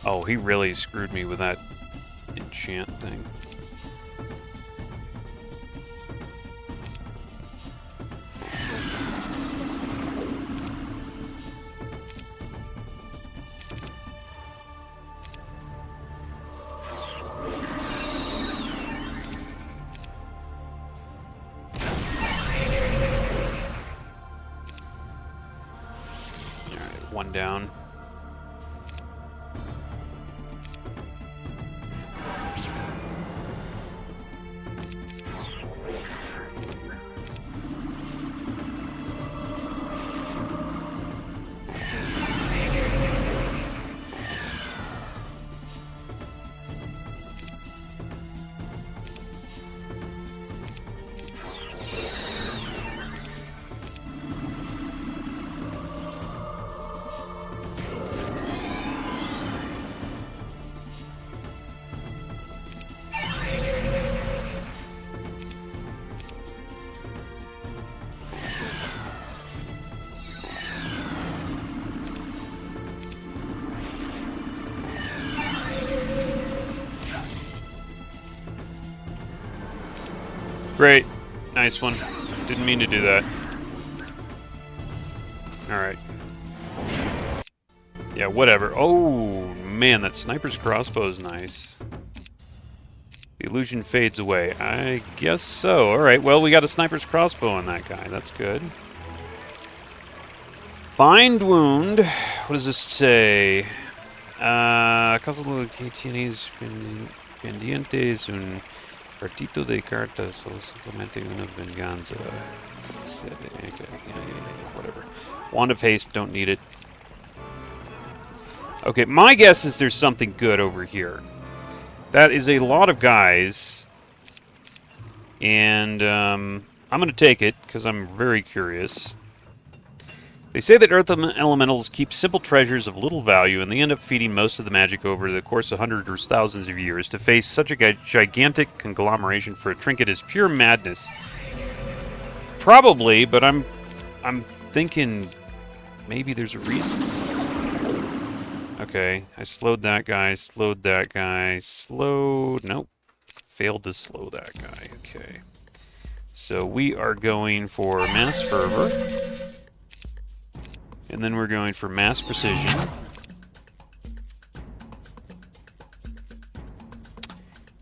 Oh, he really screwed me with that enchant thing. Alright, one down. Great. Nice one. Didn't mean to do that. Alright. Yeah, whatever. Oh, man, that sniper's crossbow is nice. The illusion fades away. I guess so. Alright, well, we got a sniper's crossbow on that guy. That's good. Bind Wound. What does this say? Caso que tienes pendientes un partito de cartas o simplemente una venganza. Whatever. Wand of Haste, don't need it. Okay, my guess is there's something good over here. That is a lot of guys. And I'm going to take it, because I'm very curious. They say that Earth Elementals keep simple treasures of little value, and they end up feeding most of the magic over the course of hundreds or thousands of years. To face such a gigantic conglomeration for a trinket is pure madness. Probably, but I'm thinking maybe there's a reason. Okay, I slowed that guy, nope. Failed to slow that guy, okay. So we are going for Mass Fervor. And then we're going for Mass Precision.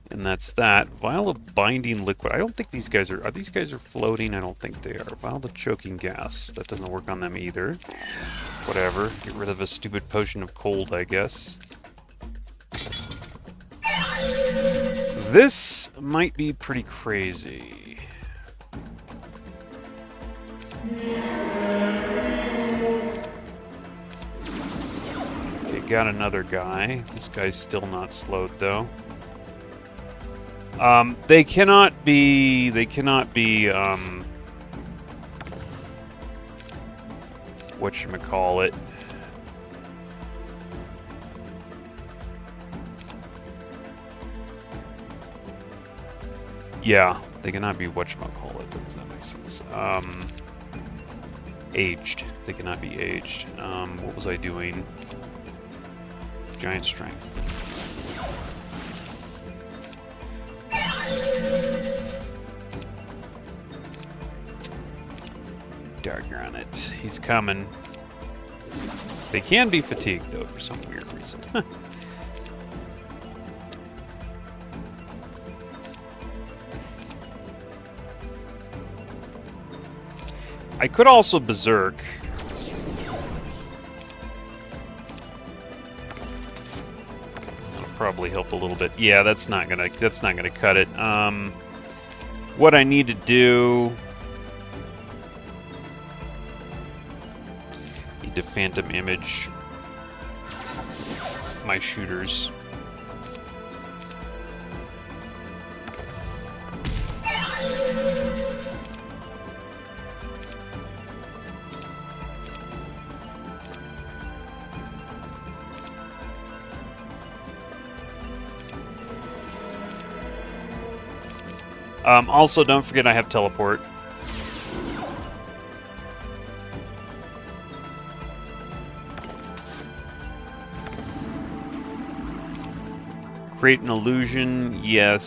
And that's that. Vial of Binding Liquid. I don't think these guys are these guys are floating? I don't think they are. Vial of Choking Gas. That doesn't work on them either. Whatever. Get rid of a stupid Potion of Cold, I guess. This might be pretty crazy. Okay, got another guy. This guy's still not slowed, though. They cannot be, whatchamacallit. Yeah, they cannot be whatchamacallit. Does that make sense? Aged. They cannot be aged. What was I doing? Giant strength. Doggone it. He's coming. They can be fatigued, though, for some weird reason. I could also berserk. That'll probably help a little bit. Yeah, that's not gonna cut it. What I need to do, need to phantom image my shooters. Also, don't forget I have teleport. Create an illusion, yes.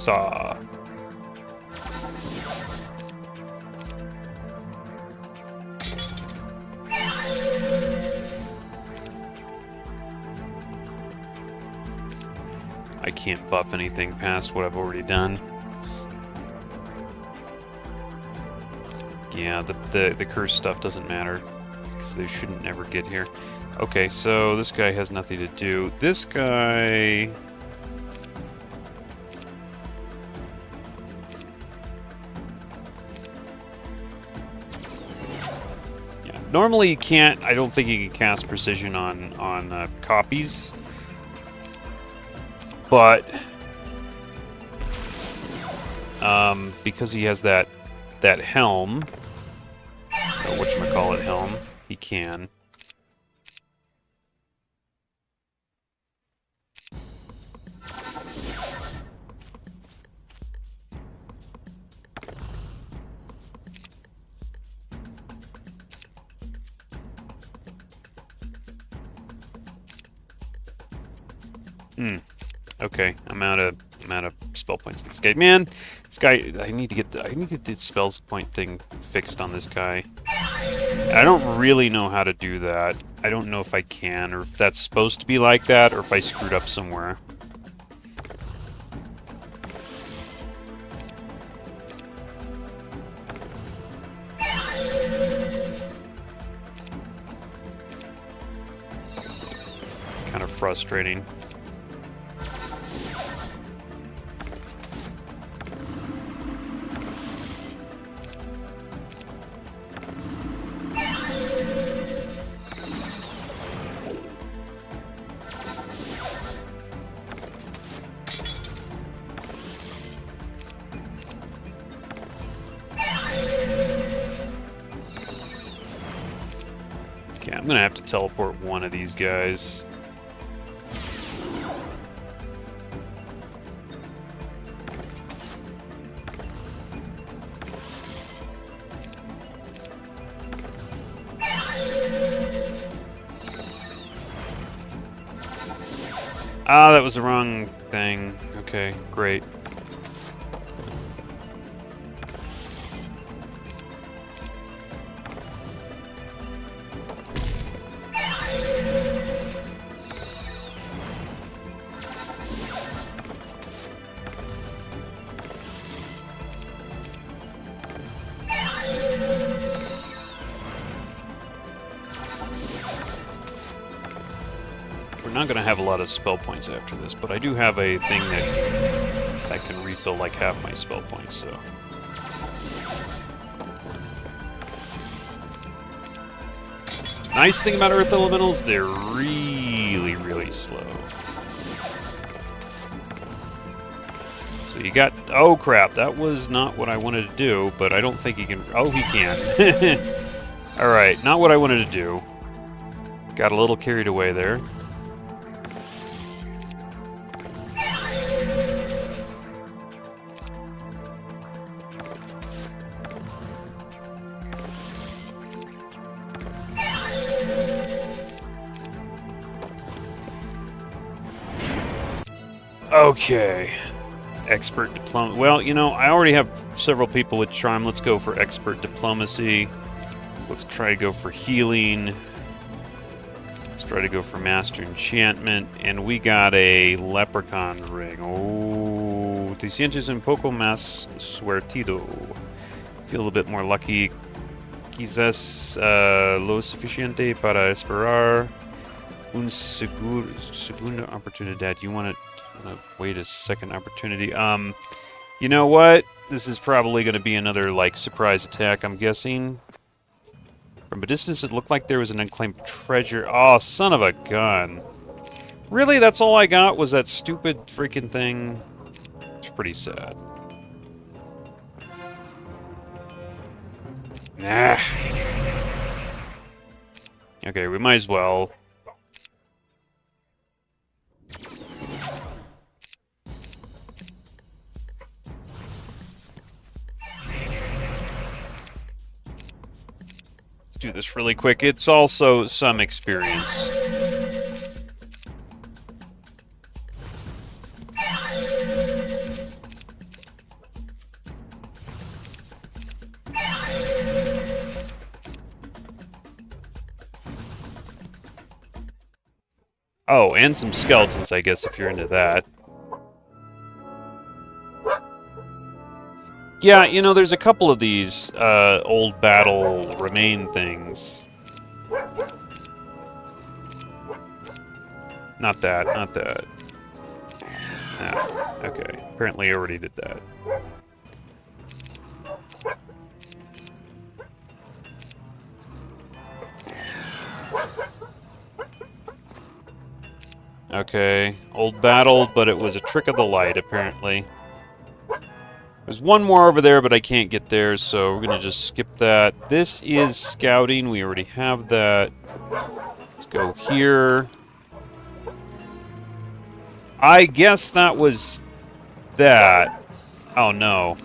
Saw. I can't buff anything past what I've already done. Yeah, the curse stuff doesn't matter, because they shouldn't never get here. Okay, so this guy has nothing to do. This guy... Yeah, normally you can't, I don't think you can cast precision on copies. But because he has that helm, whatchamacallit helm, he can. Okay, I'm out of spell points in this guy. Man, this guy, I need to get the spells point thing fixed on this guy. And I don't really know how to do that. I don't know if I can, or if that's supposed to be like that, or if I screwed up somewhere. Kind of frustrating. I'm gonna have to teleport one of these guys. Ah, that was the wrong thing. Okay, great. Not going to have a lot of spell points after this, but I do have a thing that can refill like half my spell points, so... Nice thing about Earth Elementals, they're really, really slow. So you got... Oh crap, that was not what I wanted to do, but I don't think he can... Oh, he can. Alright, not what I wanted to do. Got a little carried away there. Okay. Expert diplomacy. Well, you know, I already have several people with charm. Let's go for expert diplomacy. Let's try to go for healing. Let's try to go for master enchantment. And we got a leprechaun ring. Oh, te sientes un poco más suertido. Feel a bit more lucky. Quizás lo suficiente para esperar un segunda oportunidad. You want to wait a second opportunity. You know what? This is probably going to be another, like, surprise attack, I'm guessing. From a distance, it looked like there was an unclaimed treasure. Oh, son of a gun. Really? That's all I got? Was that stupid freaking thing? It's pretty sad. Nah. Okay, we might as well. Do this really quick. It's also some experience. Oh, and some skeletons, I guess, if you're into that. Yeah, you know, there's a couple of these old battle remain things. Not that, not that. Ah, okay. Apparently I already did that. Okay. Old battle, but it was a trick of the light, apparently. There's one more over there, but I can't get there, so we're going to just skip that. This is scouting. We already have that. Let's go here. I guess that was that. Oh, no.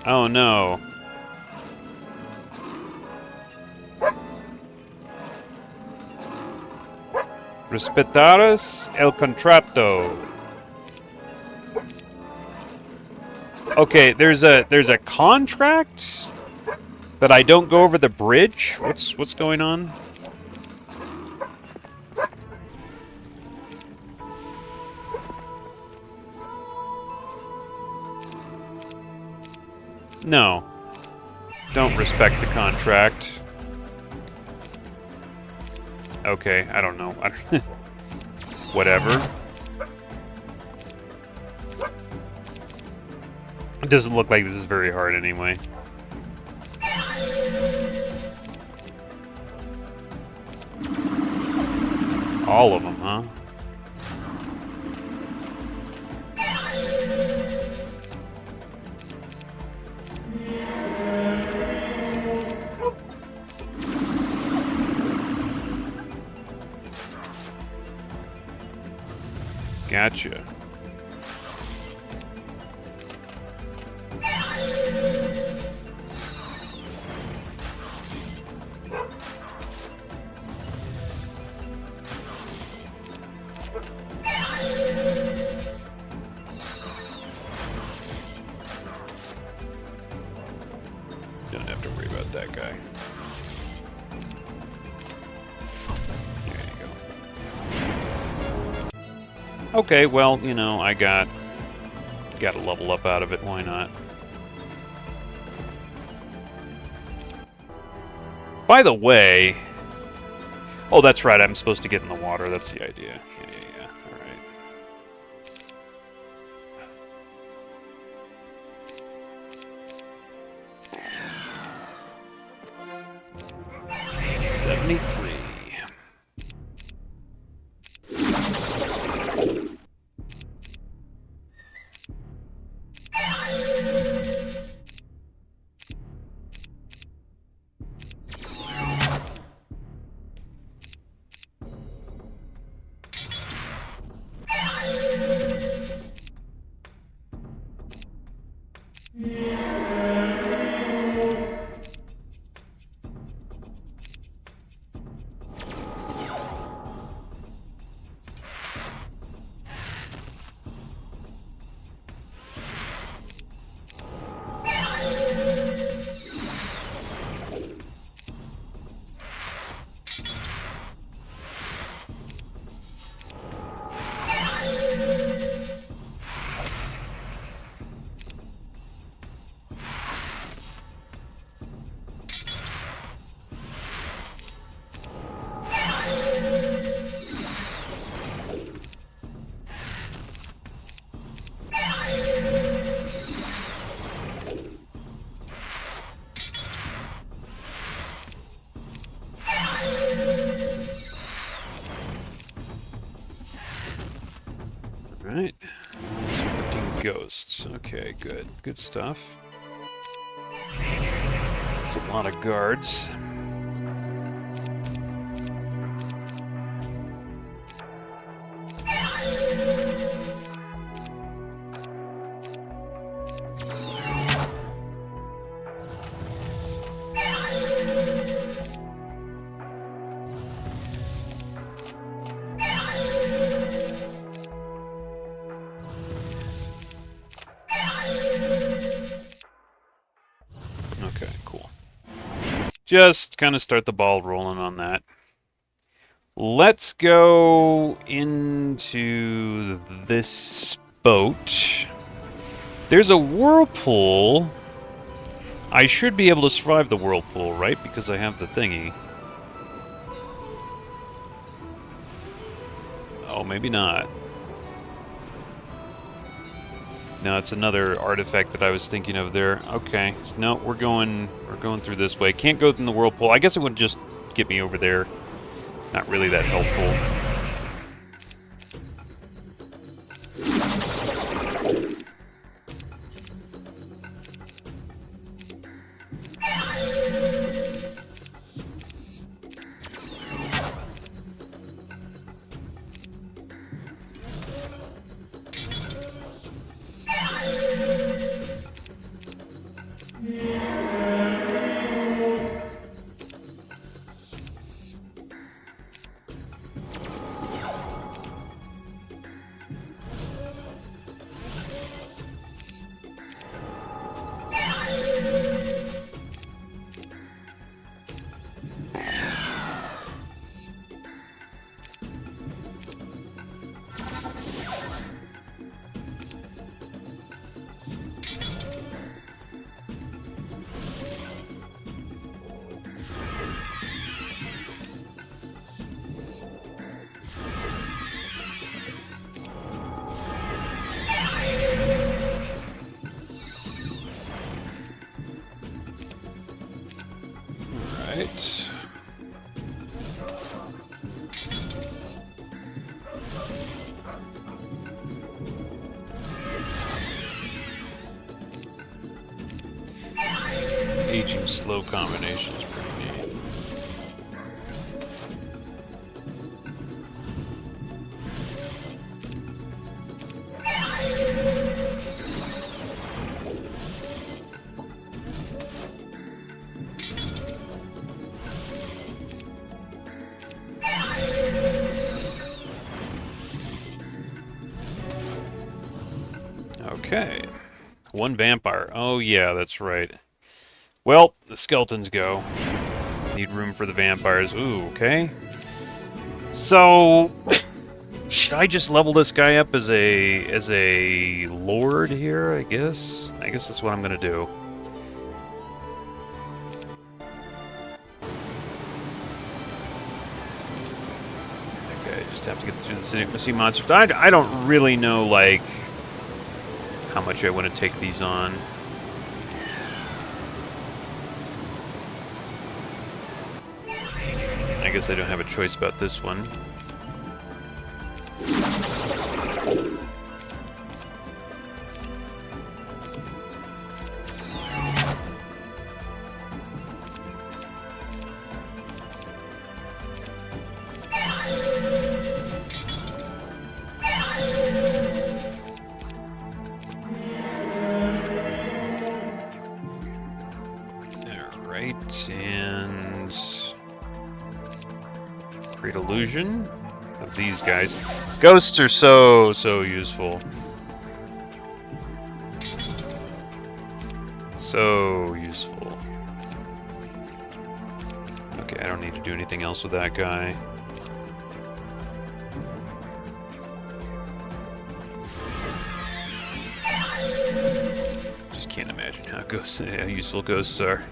Oh, no. Respetaras el contrato. Okay, there's a contract that I don't go over the bridge. What's going on? No. Don't respect the contract. Okay, I don't know. Whatever. It doesn't look like this is very hard anyway. All of them, huh? Gotcha. Don't have to worry about that guy. There you go. Okay, well, you know, I got a level up out of it. Why not? By the way... Oh, that's right. I'm supposed to get in the water. That's the idea. Yeah. All right. 73. Right. Resurrecting ghosts. Okay, good. Good stuff. That's a lot of guards. Okay, cool. Just kind of start the ball rolling on that. Let's go into this boat. There's a whirlpool. I should be able to survive the whirlpool, right? Because I have the thingy. Oh, maybe not. No, it's another artifact that I was thinking of there. Okay. So, no, we're going through this way. Can't go in the whirlpool. I guess it would just get me over there. Not really that helpful. Right. Aging slow combination is pretty neat. Okay. 1 vampire. Oh, yeah, that's right. Well, the skeletons go. Need room for the vampires. Ooh, okay. So, should I just level this guy up as a lord here, I guess? I guess that's what I'm gonna do. Okay, just have to get through the sea monsters. I don't really know, like, how much I want to take these on. I guess I don't have a choice about this one. Alright, and create illusion of these guys. Ghosts are so useful. So useful. Okay, I don't need to do anything else with that guy. Just can't imagine how useful ghosts are.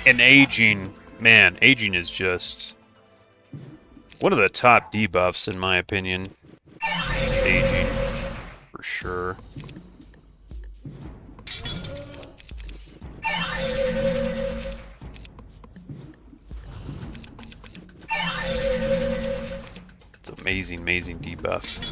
And aging, man, aging is just one of the top debuffs in my opinion. Aging, for sure. It's amazing, amazing debuff.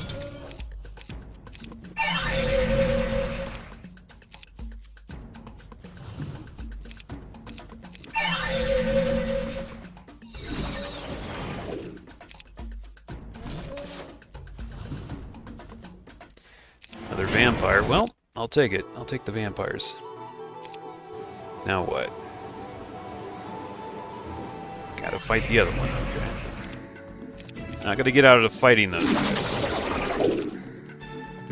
Another vampire. Well, I'll take it. I'll take the vampires. Now what? Gotta fight the other one, okay. Not gonna get out of the fighting those guys.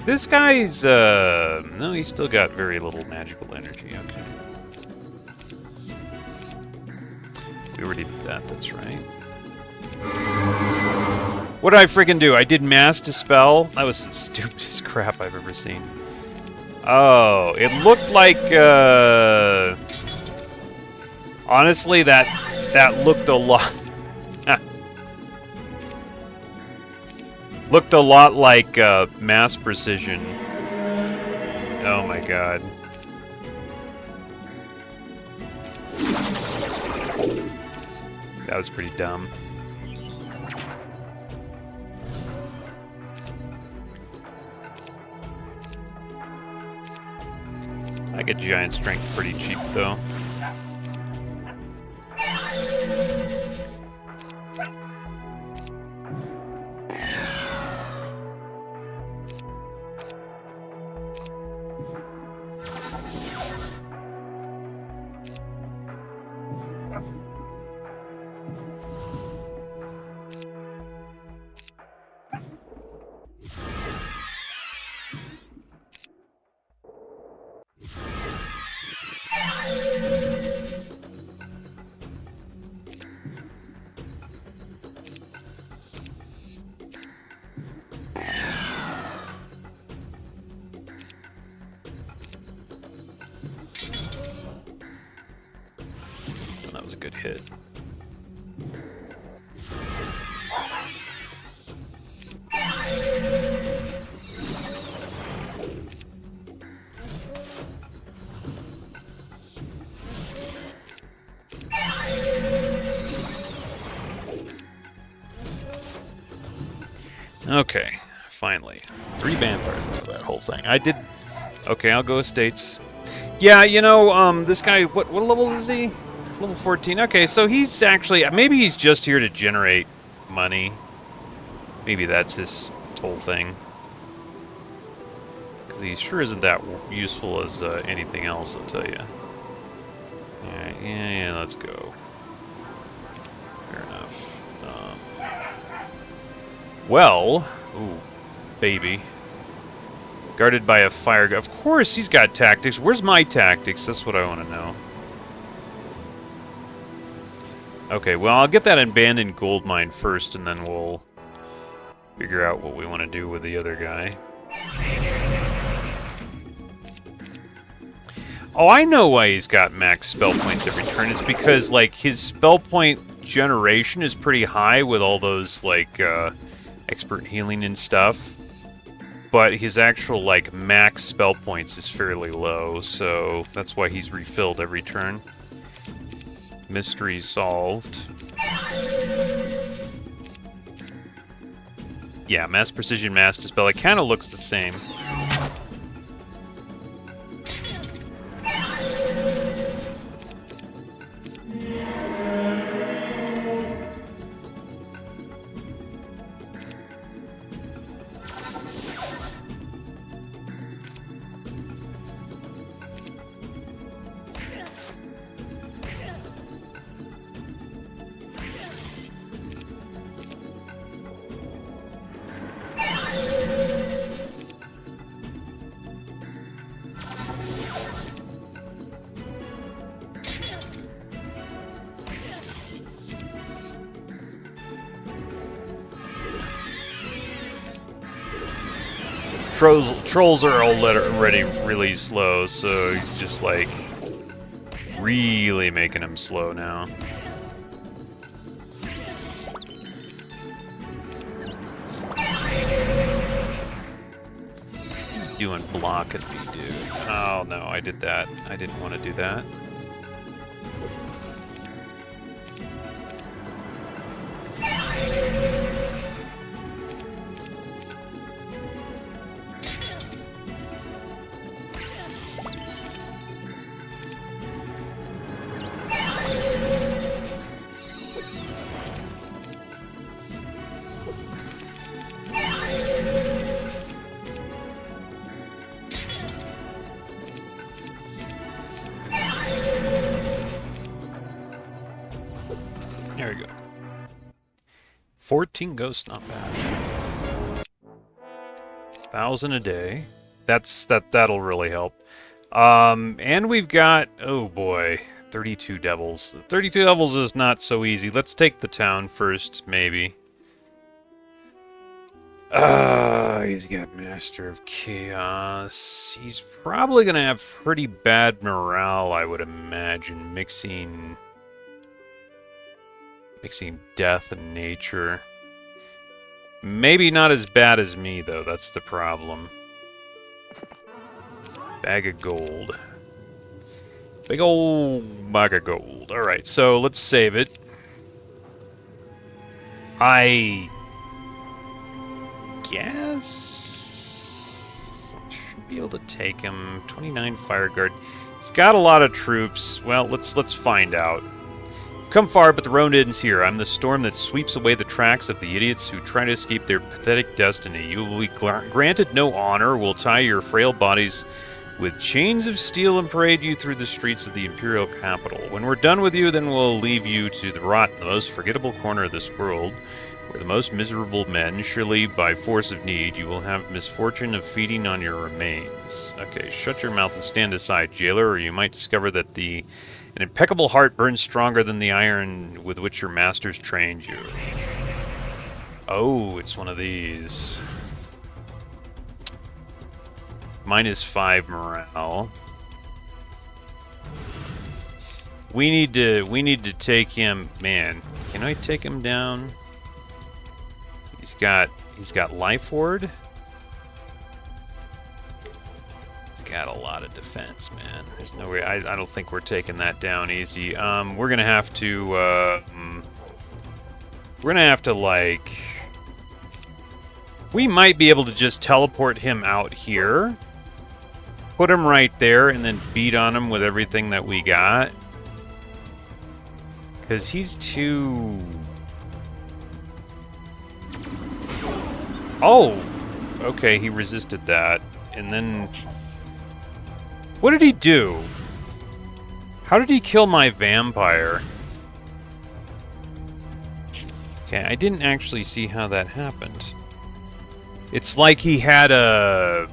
This guy's, no, he's still got very little magical energy, okay. We already did that, that's right. What did I friggin' do? I did mass dispel? That was the stupidest crap I've ever seen. Oh, it looked like, honestly, that looked a lot... looked a lot like, mass precision. Oh my god. That was pretty dumb. I get giant strength pretty cheap, though. That was a good hit. Okay, finally. 3 vampires out of that whole thing. I did... Okay, I'll go estates. Yeah, you know, this guy, what level is he? Level 14. Okay, so he's actually... Maybe he's just here to generate money. Maybe that's his whole thing. Because he sure isn't that useful as anything else, I'll tell you. Yeah, let's go. Fair enough. Well, ooh, baby. Guarded by a fire. Of course he's got tactics. Where's my tactics? That's what I want to know. Okay, well, I'll get that abandoned gold mine first, and then we'll figure out what we want to do with the other guy. Oh, I know why he's got max spell points every turn. It's because, like, his spell point generation is pretty high with all those, like, expert healing and stuff. But his actual, like, max spell points is fairly low, so that's why he's refilled every turn. Mystery solved. Yeah, mass precision, mass dispel. It kind of looks the same. Trolls are already really slow, so you're just like really making them slow now. Doing block at me, dude. Oh no, I did that. I didn't want to do that. There we go. 14 ghosts, not bad. 1,000 a day. That'll really help. And we've got, oh boy, 32 devils. 32 devils is not so easy. Let's take the town first, maybe. He's got Master of Chaos. He's probably gonna have pretty bad morale, I would imagine, mixing death and nature. Maybe not as bad as me, though. That's the problem. Bag of gold. Big old bag of gold. Alright, so let's save it. I guess I should be able to take him. 29 fire guard. He's got a lot of troops. Well, let's find out. You've come far, but the road ends here. I'm the storm that sweeps away the tracks of the idiots who try to escape their pathetic destiny. You will be granted no honor. We'll tie your frail bodies with chains of steel and parade you through the streets of the imperial capital. When we're done with you, then we'll leave you to the rot in the most forgettable corner of this world, where the most miserable men, surely by force of need, you will have misfortune of feeding on your remains. Okay, shut your mouth and stand aside, jailer, or you might discover that an impeccable heart burns stronger than the iron with which your masters trained you. Oh, it's one of these. -5 morale. We need to take him. Man, can I take him down? He's got life ward. Got a lot of defense, man. There's no way. I don't think we're taking that down easy. We're gonna have to. Like. We might be able to just teleport him out here, put him right there, and then beat on him with everything that we got. Because he's too. Oh! Okay, he resisted that. And then... What did he do? How did he kill my vampire? Okay, I didn't actually see how that happened. It's like he had a...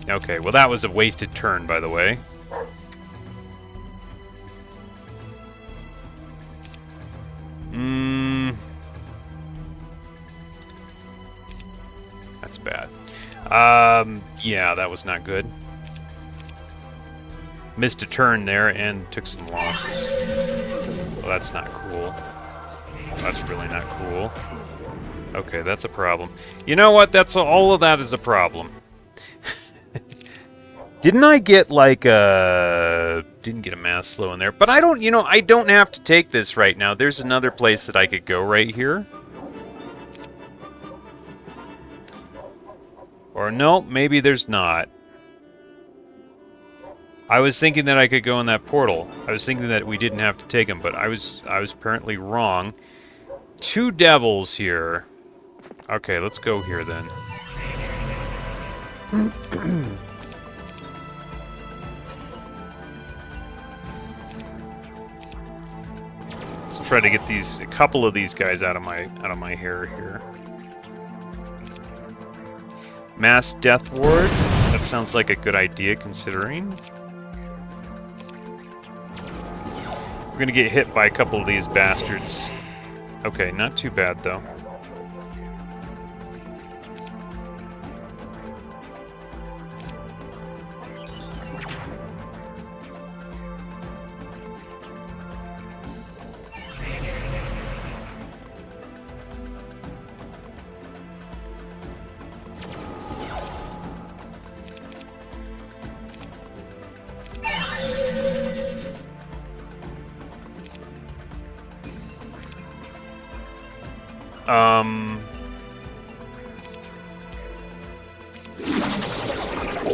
Okay, well that was a wasted turn, by the way. That's bad. Yeah, that was not good. Missed a turn there and took some losses. Well, that's not cool. That's really not cool. Okay, that's a problem. You know what? That's all of that is a problem. Didn't I get like a... Didn't get a mass slow in there. But I don't, you know, I don't have to take this right now. There's another place that I could go right here. Or no, maybe there's not. I was thinking that I could go in that portal. I was thinking that we didn't have to take them, but I was apparently wrong. 2 devils here. Okay, let's go here then. Let's try to get a couple of these guys out of my hair here. Mass Death Ward. That sounds like a good idea, considering. We're gonna get hit by a couple of these bastards. Okay, not too bad, though.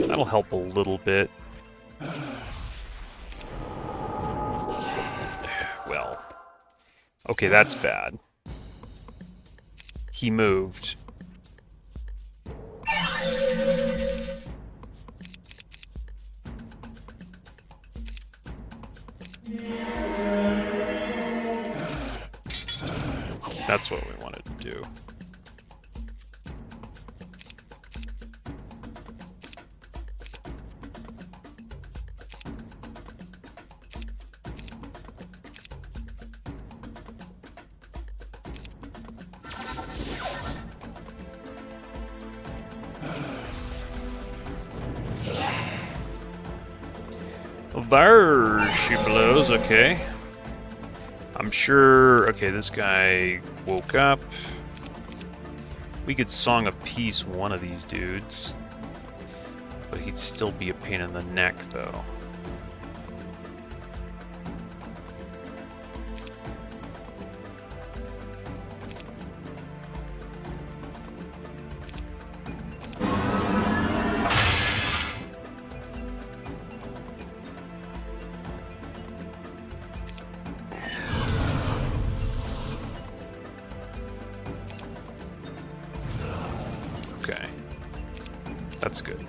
That'll help a little bit. Well. Okay, that's bad. He moved. That's what we wanted to do. There she blows, okay. I'm sure... Okay, this guy woke up. We could Song of Peace one of these dudes. But he'd still be a pain in the neck, though. That's good.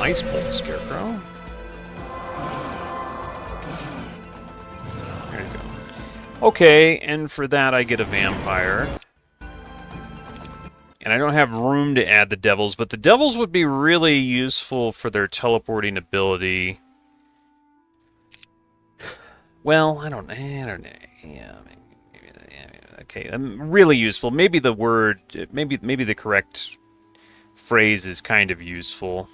Ice Bolt Scarecrow. There you go. Okay, and for that I get a vampire. And I don't have room to add the devils, but the devils would be really useful for their teleporting ability. Well, I don't know. Yeah, okay, really useful. Maybe the word, maybe the correct phrase is kind of useful.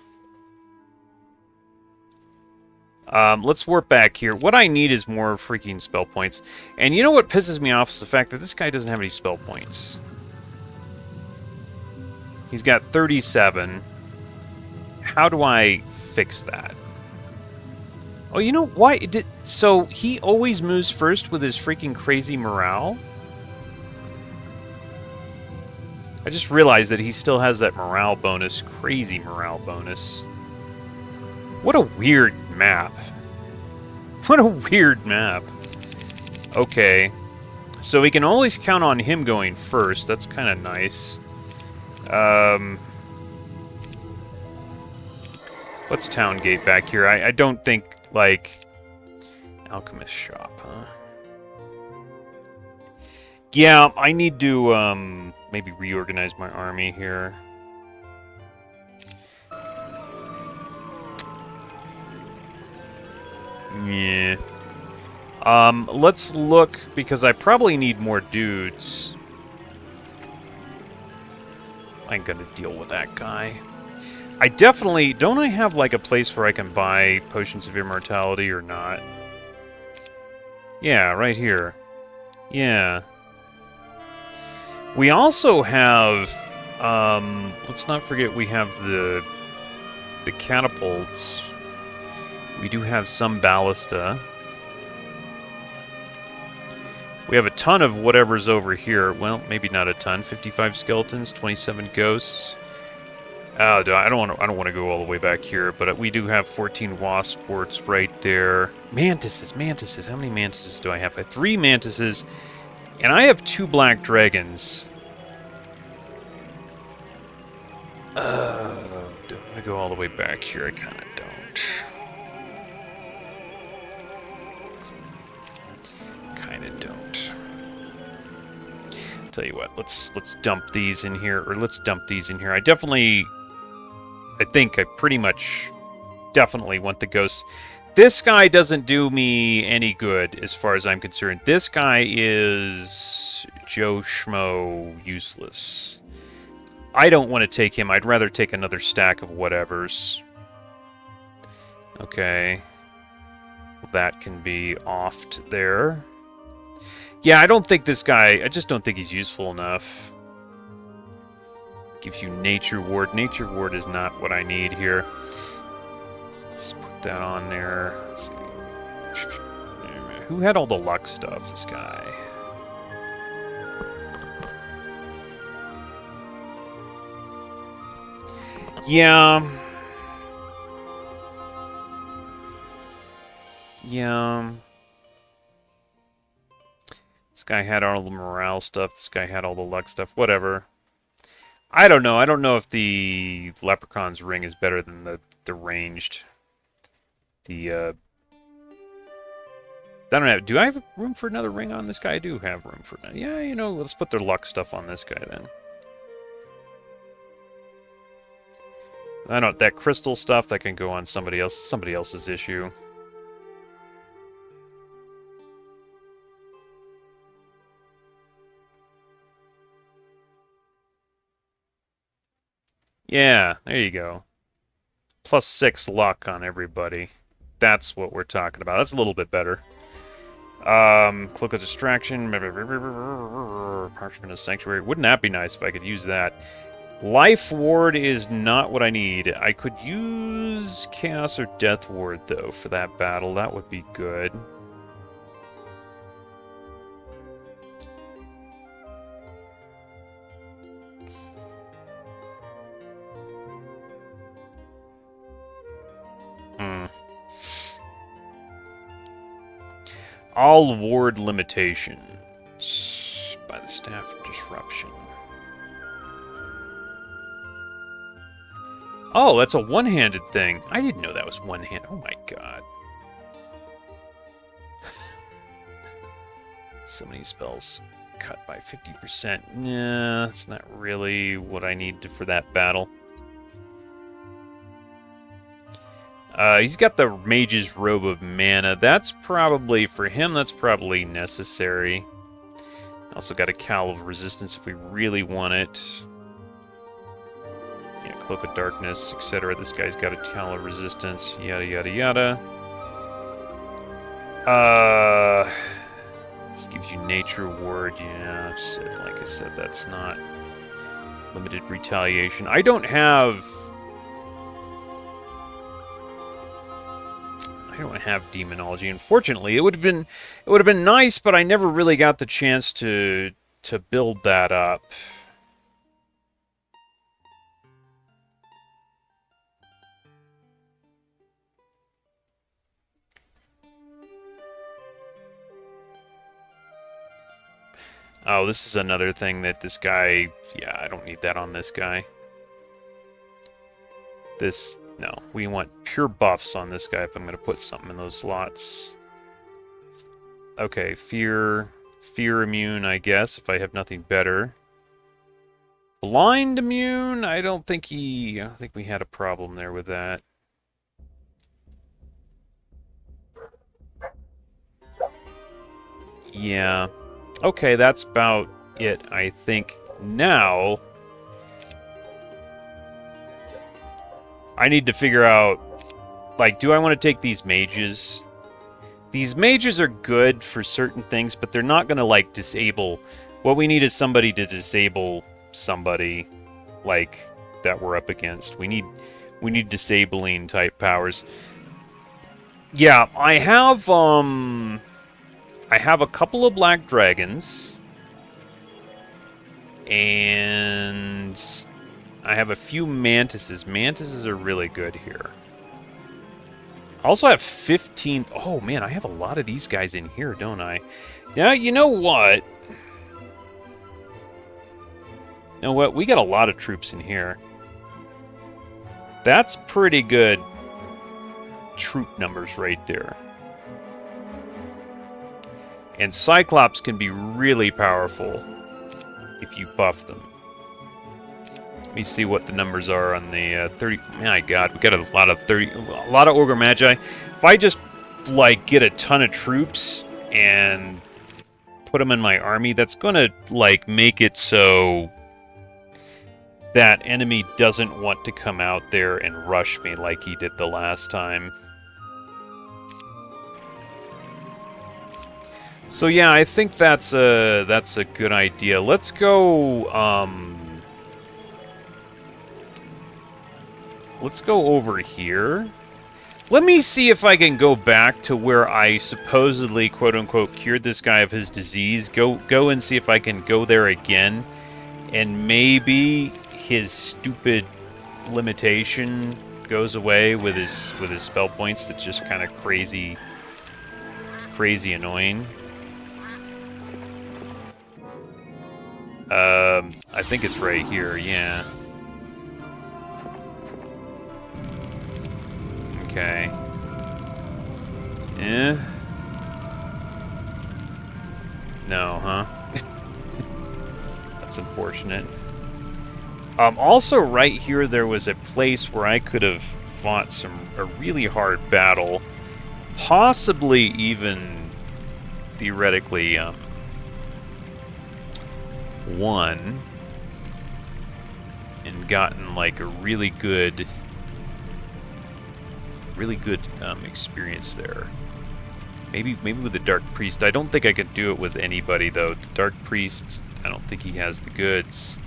Let's warp back here. What I need is more freaking spell points. And you know what pisses me off is the fact that this guy doesn't have any spell points. He's got 37. How do I fix that? Oh, you know why? So he always moves first with his freaking crazy morale? I just realized that he still has that morale bonus, crazy morale bonus. What a weird map. What a weird map. Okay. So we can always count on him going first. That's kind of nice. What's Town Gate back here? I don't think, like... Alchemist Shop, huh? Yeah, I need to, maybe reorganize my army here. Yeah. Let's look, because I probably need more dudes. I ain't gonna deal with that guy. I definitely... Don't I have, like, a place where I can buy potions of immortality or not? Yeah, right here. Yeah. We also have... let's not forget we have the catapults. We do have some ballista. We have a ton of whatever's over here. Well, maybe not a ton. 55 skeletons, 27 ghosts. Oh, I don't want to go all the way back here, but we do have 14 wasp sports right there. Mantises. How many mantises do I have? I have 3 mantises, and I have 2 black dragons. Do I want to go all the way back here? I kind of don't. Tell you what, let's dump these in here, or let's dump these in here. I think I pretty much definitely want the ghosts. This guy doesn't do me any good as far as I'm concerned. This guy is Joe Schmo useless. I don't want to take him. I'd rather take another stack of whatevers. Okay. That can be offed there. Yeah, I don't think this guy... I just don't think he's useful enough. Gives you Nature Ward. Nature Ward is not what I need here. Let's put that on there. Let's see. Who had all the luck stuff? This guy. Yeah. Yeah. This guy had all the morale stuff. This guy had all the luck stuff. Whatever. I don't know. I don't know if the Leprechaun's ring is better than the ranged. I don't know. Do I have room for another ring on this guy? I do have room for... Yeah, you know, let's put their luck stuff on this guy then. I don't... That crystal stuff, that can go on somebody else's issue. Yeah, there you go. +6 luck on everybody. That's what we're talking about. That's a little bit better. Cloak of Distraction. Parchment of Sanctuary. Wouldn't that be nice if I could use that? Life Ward is not what I need. I could use Chaos or Death Ward, though, for that battle. That would be good. All ward limitations by the Staff of Disruption. Oh, that's a one-handed thing. I didn't know that was one-hand. Oh my god. So many spells cut by 50%. Nah, that's not really what I need for that battle. He's got the Mage's Robe of Mana. That's probably, for him, that's probably necessary. Also got a Cowl of Resistance if we really want it. Yeah, Cloak of Darkness, etc. This guy's got a Cowl of Resistance, yada, yada, yada. This gives you nature ward. Yeah, like I said, that's not limited retaliation. I don't have demonology. Unfortunately, it would have been nice, but I never really got the chance to build that up. Oh, this is another thing that this guy... Yeah, I don't need that on this guy. This... No, we want pure buffs on this guy if I'm going to put something in those slots. Okay, fear immune, I guess, if I have nothing better. Blind immune? I don't think we had a problem there with that. Yeah. Okay, that's about it, I think. Now, I need to figure out, like, do I want to take these mages? These mages are good for certain things, but they're not going to, like, disable... What we need is somebody to disable somebody, like, that we're up against. We need disabling type powers. Yeah, I have a couple of black dragons, and I have a few mantises. Mantises are really good here. I also have 15... Oh, man, I have a lot of these guys in here, don't I? Yeah, you know what? You know what? We got a lot of troops in here. That's pretty good troop numbers right there. And Cyclops can be really powerful if you buff them. Let me see what the numbers are on the 30. My God, we got a lot of Ogre Magi. If I just like get a ton of troops and put them in my army, that's gonna like make it so that enemy doesn't want to come out there and rush me like he did the last time. So yeah, I think that's a good idea. Let's go over here. Let me see if I can go back to where I supposedly, quote-unquote, cured this guy of his disease. Go and see if I can go there again. And maybe his stupid limitation goes away with his spell points. That's just kind of crazy annoying. I think it's right here, yeah. Okay. Eh? No, huh? That's unfortunate. Also, right here, there was a place where I could have fought a really hard battle. Possibly even, theoretically, won. And gotten, like, a really good experience there. Maybe with the Dark Priest. I don't think I could do it with anybody, though. The Dark Priest, I don't think he has the goods.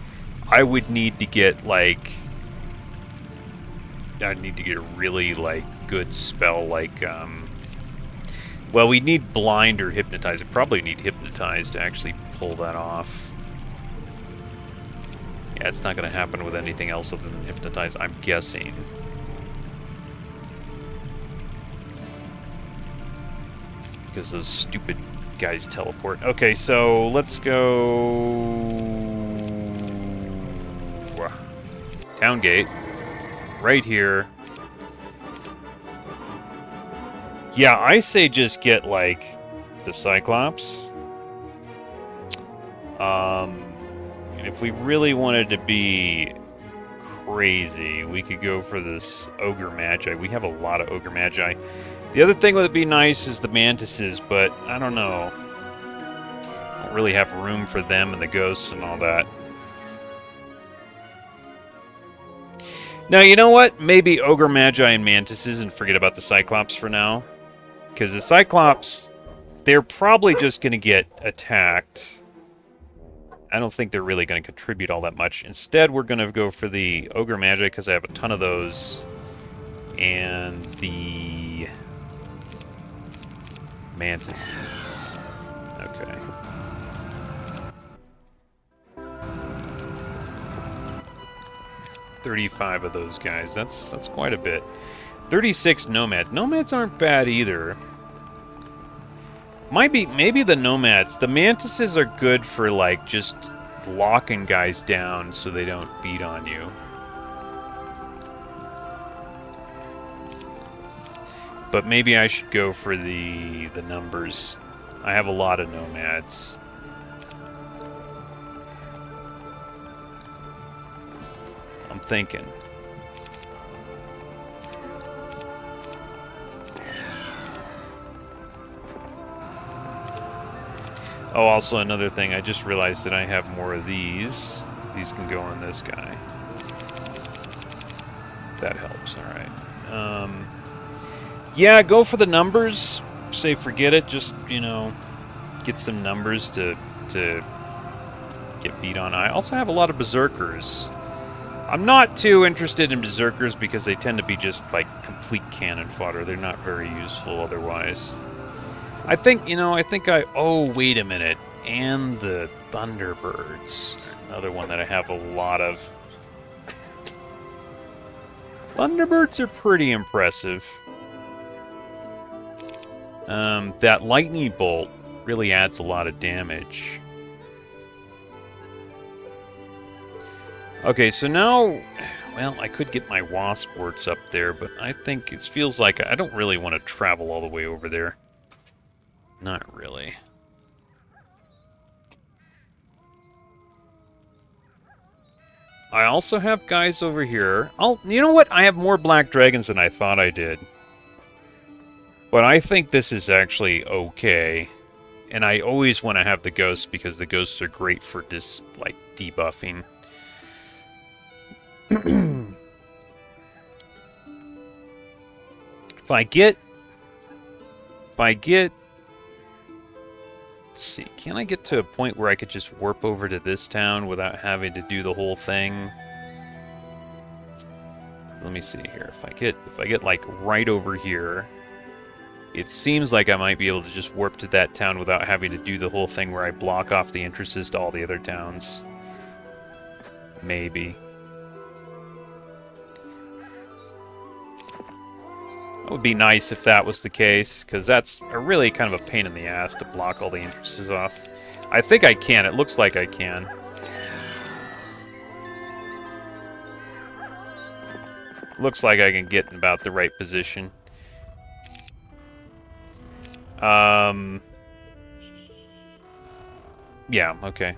I would need to get, like... I'd need to get a really, like, good spell, like, well, we need Blind or Hypnotize. I probably need Hypnotize to actually pull that off. Yeah, it's not going to happen with anything else other than Hypnotize, I'm guessing. Because those stupid guys teleport. Okay, so let's go... Town Gate. Right here. Yeah, I say just get, like, the Cyclops. And if we really wanted to be crazy, we could go for this Ogre Magi. We have a lot of Ogre Magi. The other thing that would be nice is the Mantises, but I don't know. I don't really have room for them and the ghosts and all that. Now, you know what? Maybe Ogre Magi and Mantises and forget about the Cyclops for now. Because the Cyclops They're probably just going to get attacked. I don't think they're really going to contribute all that much. Instead, we're going to go for the Ogre Magic, because I have a ton of those. And the Mantises. Okay. $35 of those guys. That's quite a bit. 36 Nomad. Nomads aren't bad either. Maybe the Nomads. The Mantises are good for, like, just locking guys down so they don't beat on you. But maybe I should go for the numbers. I have a lot of Nomads. I'm thinking. Oh, also another thing, I just realized that I have more of these. These can go on this guy. That helps, alright. Yeah, go for the numbers. Say forget it, just, you know, get some numbers to get beat on. I also have a lot of Berserkers. I'm not too interested in Berserkers because they tend to be just, like, complete cannon fodder. They're not very useful otherwise. I think, you know, oh, wait a minute. And the Thunderbirds. Another one that I have a lot of. Thunderbirds are pretty impressive. That lightning bolt really adds a lot of damage. Okay, so now, well, I could get my wasp worts up there, but I think it feels like I don't really want to travel all the way over there. Not really. I also have guys over here. Oh, you know what? I have more black dragons than I thought I did. But I think this is actually okay. And I always want to have the ghosts because the ghosts are great for just, like, debuffing. If I get... Let's see, can I get to a point where I could just warp over to this town without having to do the whole thing? Let me see here. If I get like right over here, it seems like I might be able to just warp to that town without having to do the whole thing where I block off the entrances to all the other towns. Maybe. It would be nice if that was the case, because that's a really kind of a pain in the ass to block all the entrances off. I think I can. It looks like I can. Looks like I can get in about the right position. Yeah, okay.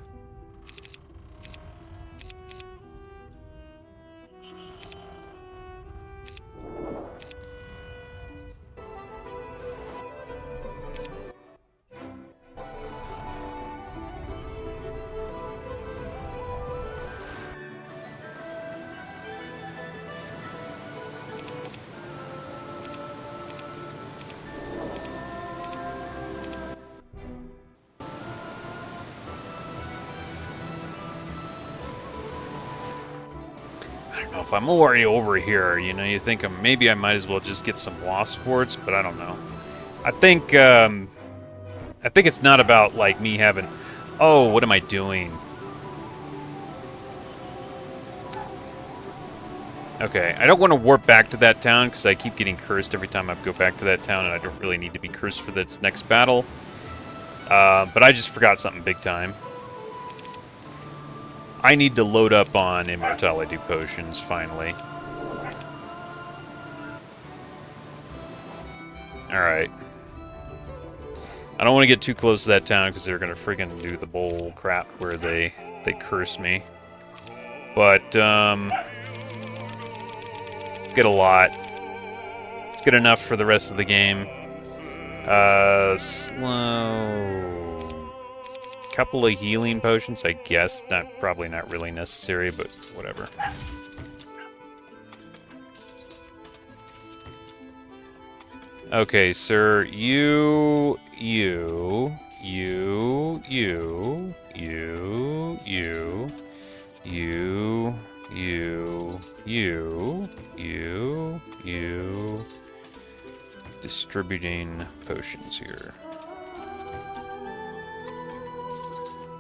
If I'm already over here, you know, you think maybe I might as well just get some wasp sports, but I don't know. I think it's not about, like, me having... Oh, what am I doing? Okay, I don't want to warp back to that town, because I keep getting cursed every time I go back to that town, and I don't really need to be cursed for the next battle. But I just forgot something big time. I need to load up on immortality potions, finally. Alright. I don't want to get too close to that town, because they're going to friggin' do the bull crap where they curse me. But, let's get a lot. Let's get enough for the rest of the game. Slow... Couple of healing potions, I guess. Probably not really necessary, but whatever. Okay, sir, you, distributing potions here.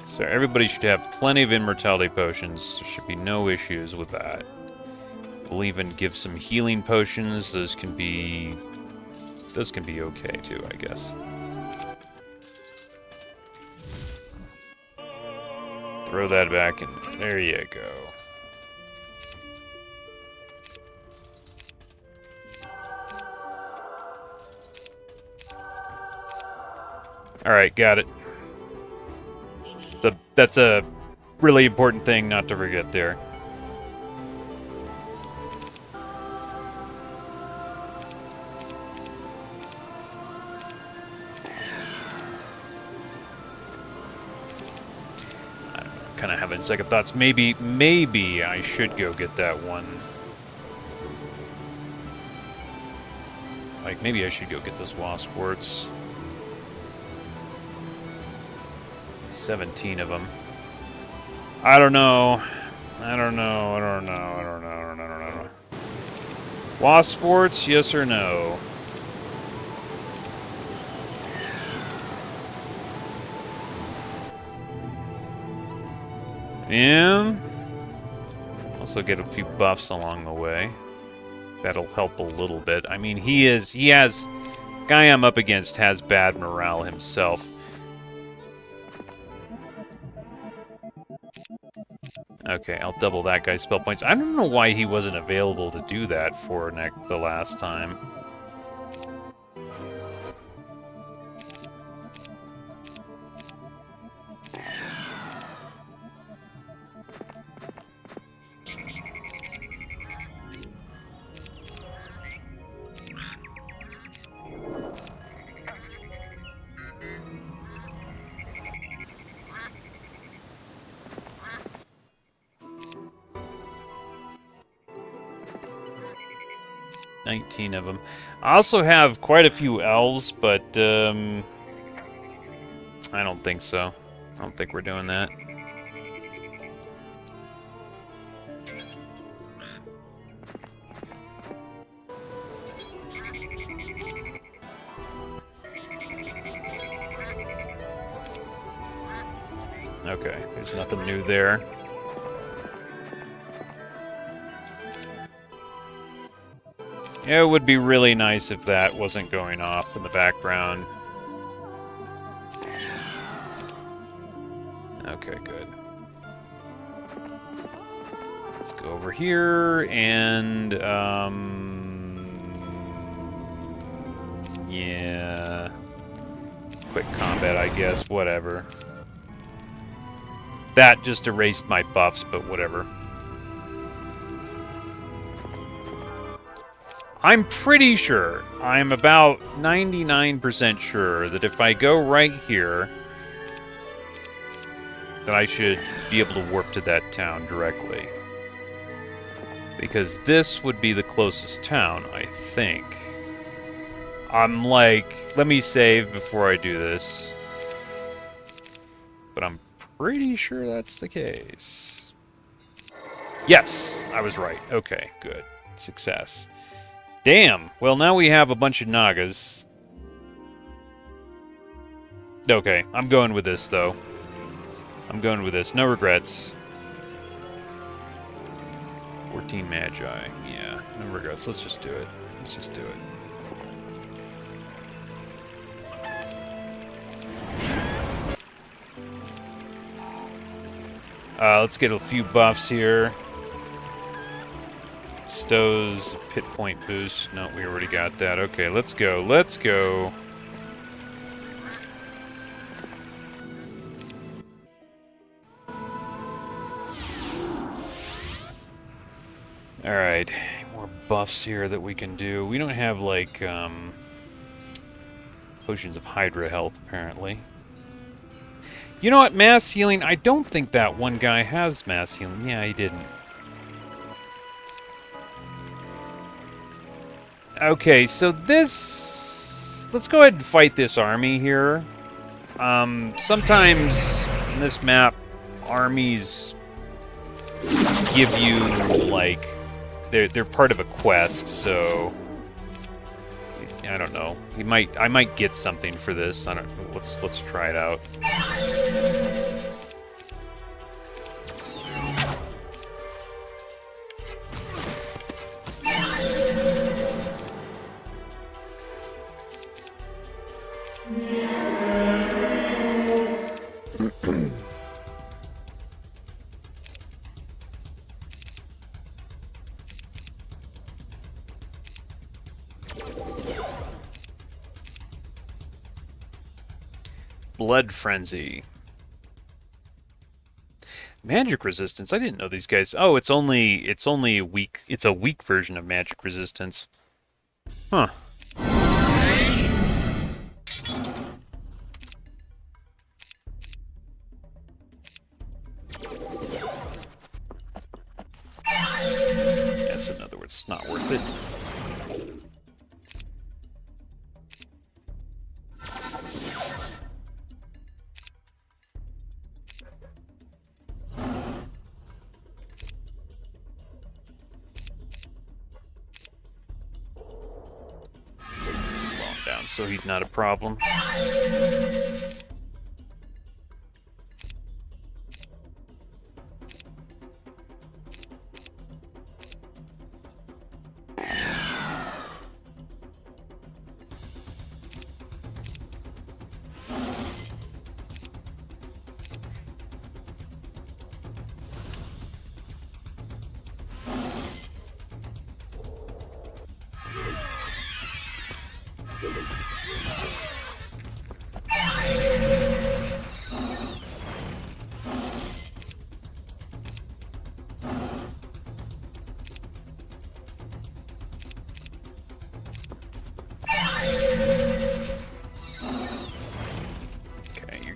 So everybody should have plenty of immortality potions. There should be no issues with that. We'll even give some healing potions. Those can be okay too, I guess. Throw that back in. There you go. Alright, got it. So that's a really important thing not to forget there. Kind of having second thoughts. Maybe I should go get that one. Like, maybe I should go get those wasp warts. 17 of them. I don't know. Wasp warts, yes or no? Yeah. Also get a few buffs along the way. That'll help a little bit. I mean, guy I'm up against has bad morale himself. Okay, I'll double that guy's spell points. I don't know why he wasn't available to do that for the last time. Of them. I also have quite a few elves, but I don't think so. I don't think we're doing that. Okay, there's nothing new there. Yeah, it would be really nice if that wasn't going off in the background. Okay, good. Let's go over here and, yeah. Quick combat, I guess, whatever. That just erased my buffs, but whatever. I'm pretty sure, I'm about 99% sure that if I go right here, that I should be able to warp to that town directly. Because this would be the closest town, I think. I'm like, let me save before I do this. But I'm pretty sure that's the case. Yes, I was right. Okay, good. Success. Damn. Well, now we have a bunch of Nagas. Okay, I'm going with this, though. I'm going with this. No regrets. 14 Magi. Yeah, no regrets. Let's just do it. Let's just do it. Let's get a few buffs here. Stowe's hit point boost. No, we already got that. Okay, let's go. Let's go. Alright. More buffs here that we can do. We don't have, like, potions of Hydra health, apparently. You know what? Mass healing. I don't think that one guy has mass healing. Yeah, he didn't. Okay, so this let's go ahead and fight this army here. Sometimes in this map, armies give you like they're part of a quest, so I don't know. I might get something for this. I don't. Let's try it out. Blood Frenzy. Magic Resistance. I didn't know these guys. Oh, it's only a weak. It's a weak version of Magic Resistance. Huh. Yes, in other words, it's not worth it. So he's not a problem.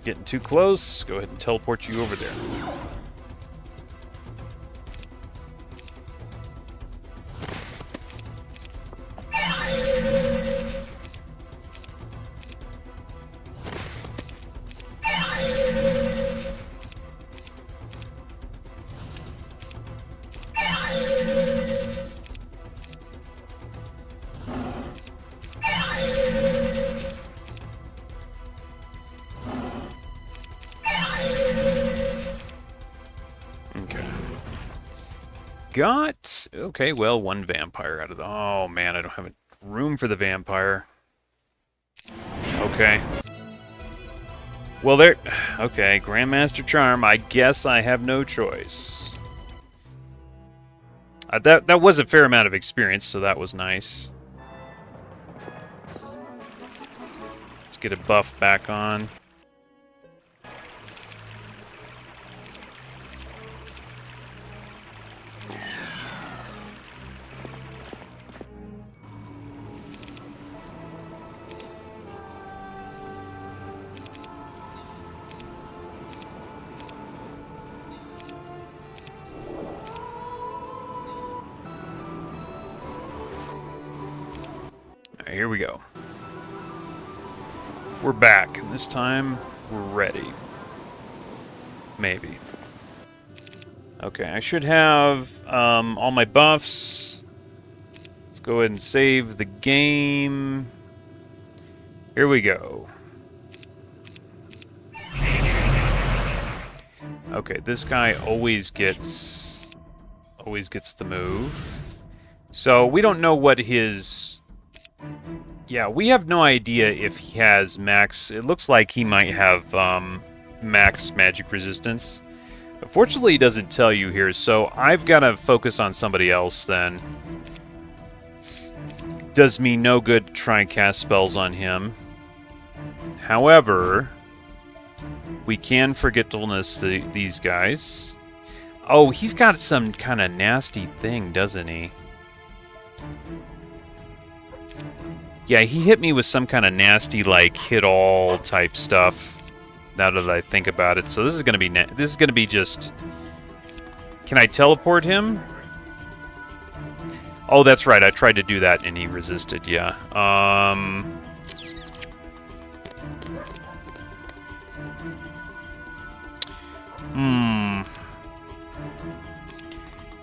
Getting too close. Go ahead and teleport you over there. Okay, well, one vampire out of the... Oh, man, I don't have room for the vampire. Okay. Well, there... Okay, Grandmaster Charm. I guess I have no choice. That was a fair amount of experience, so that was nice. Let's get a buff back on. Here we go. We're back, and this time we're ready. Maybe. Okay, I should have all my buffs. Let's go ahead and save the game. Here we go. Okay, this guy always gets the move. So we don't know what his... Yeah, we have no idea if he has max... It looks like he might have max magic resistance. But fortunately, he doesn't tell you here, so I've got to focus on somebody else then. Does me no good to try and cast spells on him. However, we can forgetfulness these guys. Oh, he's got some kind of nasty thing, doesn't he? Yeah, he hit me with some kind of nasty, like, hit-all type stuff, now that I think about it. So this is going to be just... Can I teleport him? Oh, that's right. I tried to do that, and he resisted, yeah.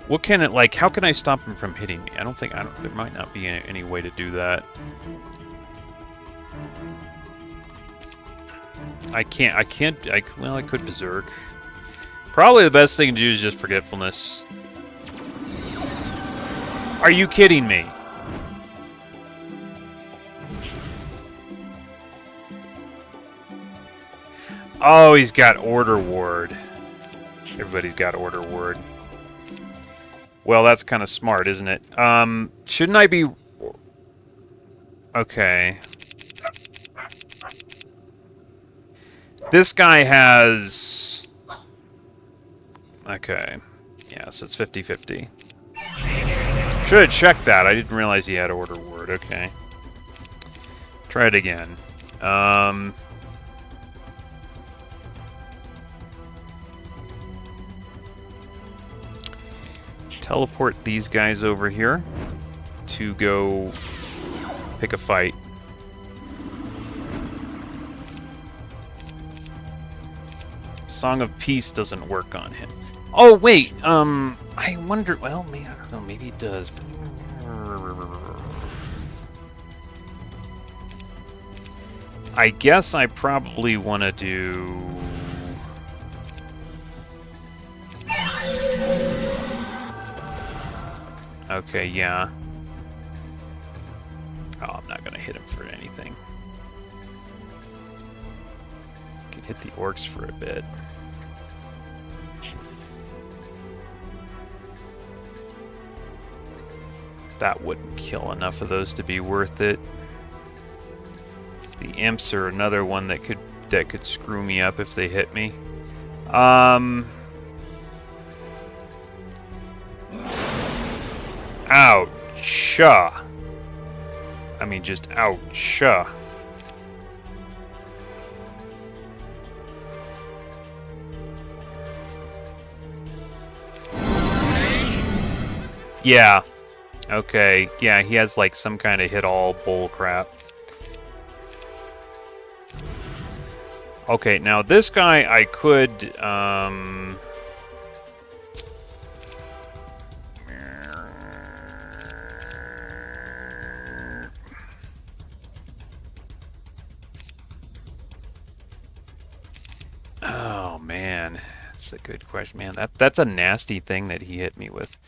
What can it, like, how can I stop him from hitting me? There might not be any way to do that. Well, I could berserk. Probably the best thing to do is just forgetfulness. Are you kidding me? Oh, he's got Order Ward. Everybody's got Order Ward. Well, that's kind of smart, isn't it? Shouldn't I be... Okay. This guy has... Okay. Yeah, so it's 50-50. Should have checked that. I didn't realize he had Order Ward. Okay. Try it again. Teleport these guys over here to go pick a fight. Song of Peace doesn't work on him. Oh, wait, I wonder, well, maybe, I don't know, maybe it does. I guess I probably want to do... Okay, yeah. Oh, I'm not gonna hit him for anything. Can hit the orcs for a bit. That wouldn't kill enough of those to be worth it. The imps are another one that could screw me up if they hit me. Ouch! I mean, just ouch! Yeah. Okay. Yeah, he has like some kind of hit all bull crap. Okay, now this guy I could Oh man, that's a good question, man. That's a nasty thing that he hit me with.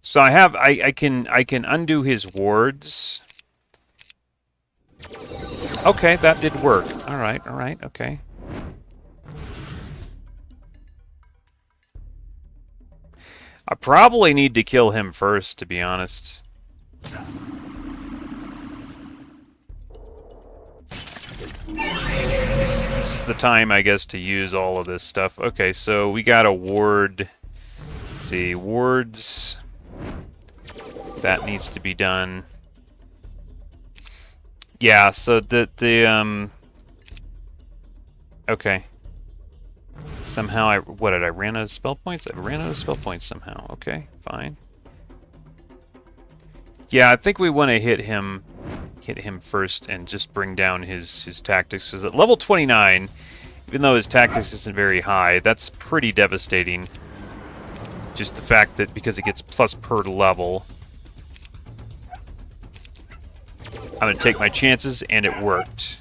So I can undo his wards. Okay, that did work. All right, okay. I probably need to kill him first, to be honest. This is the time, I guess, to use all of this stuff. Okay, so we got a ward. Let's see, wards. That needs to be done. Yeah, so okay. Somehow I ran out of spell points? I ran out of spell points somehow. Okay, fine. Yeah, I think we want to hit him first and just bring down his tactics. Because at level 29, even though his tactics isn't very high, that's pretty devastating. Just the fact that because it gets plus per level. I'm going to take my chances, and it worked.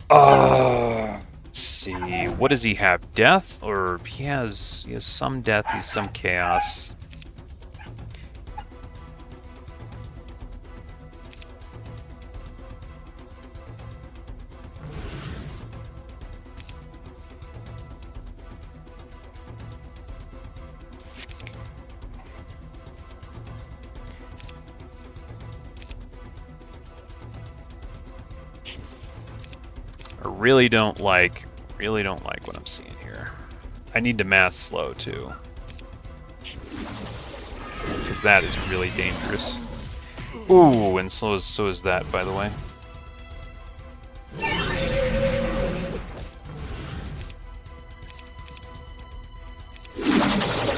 Let's see. What does he have? Death? Or he has some death, he's some chaos. I really don't like what I'm seeing here. I need to mass slow too, because that is really dangerous. Ooh, and so is that, by the way.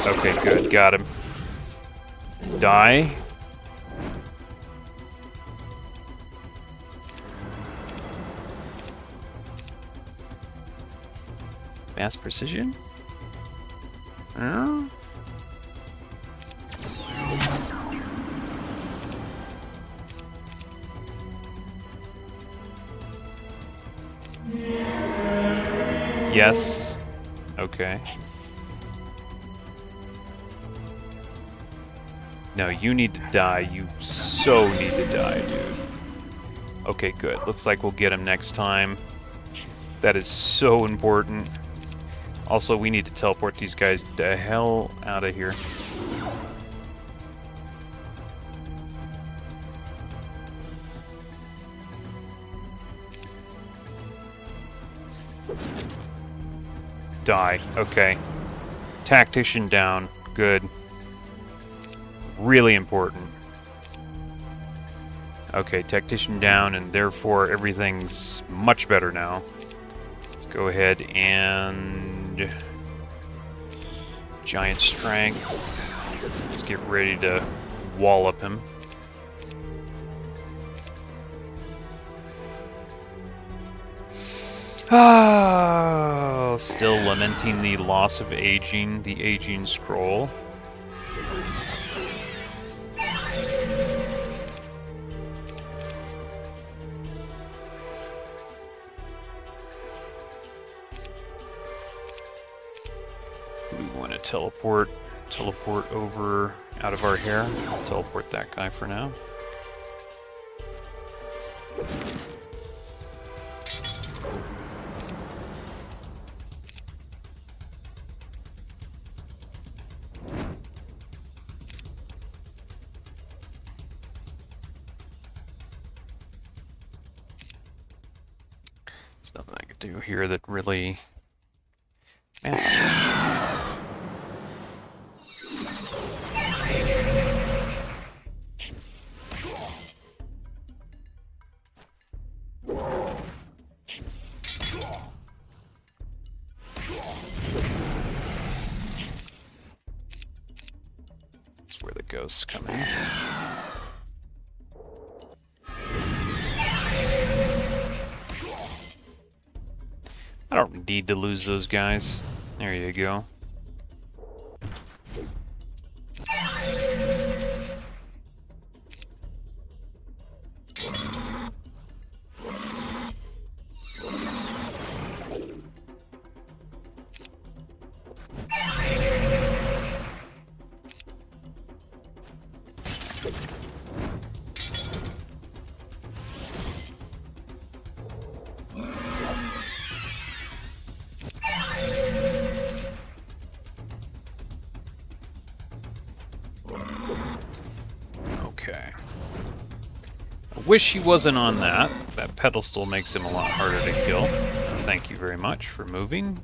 Okay, good, got him. Die. Mass precision? Huh? Yes. Okay. No, you need to die. You so need to die, dude. Okay, good. Looks like we'll get him next time. That is so important. Also, we need to teleport these guys the hell out of here. Die. Okay. Tactician down. Good. Really important. Okay, Tactician down, and therefore everything's much better now. Let's go ahead and... Giant Strength. Let's get ready to wallop him. Oh, still lamenting the loss of aging, the aging scroll. We want to teleport over out of our hair. I'll teleport that guy for now. There's nothing I could do here that really... Yes. That's where the ghosts come in. I don't need to lose those guys. There you go. Okay. I wish he wasn't on that. That pedestal makes him a lot harder to kill. Thank you very much for moving.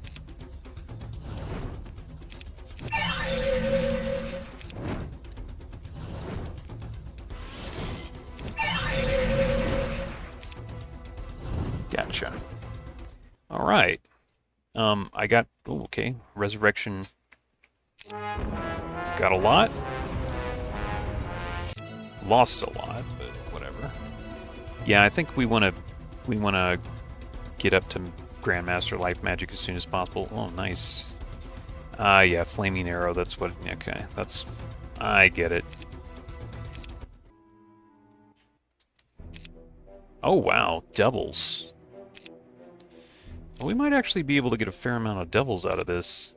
Gotcha. All right. I got... Oh, okay. Resurrection. Got a lot. Lost a lot, but whatever. Yeah, I think we want to get up to Grandmaster Life Magic as soon as possible. Oh, nice. Yeah, Flaming Arrow, that's what... Okay, that's... I get it. Oh, wow. Devils. Well, we might actually be able to get a fair amount of devils out of this.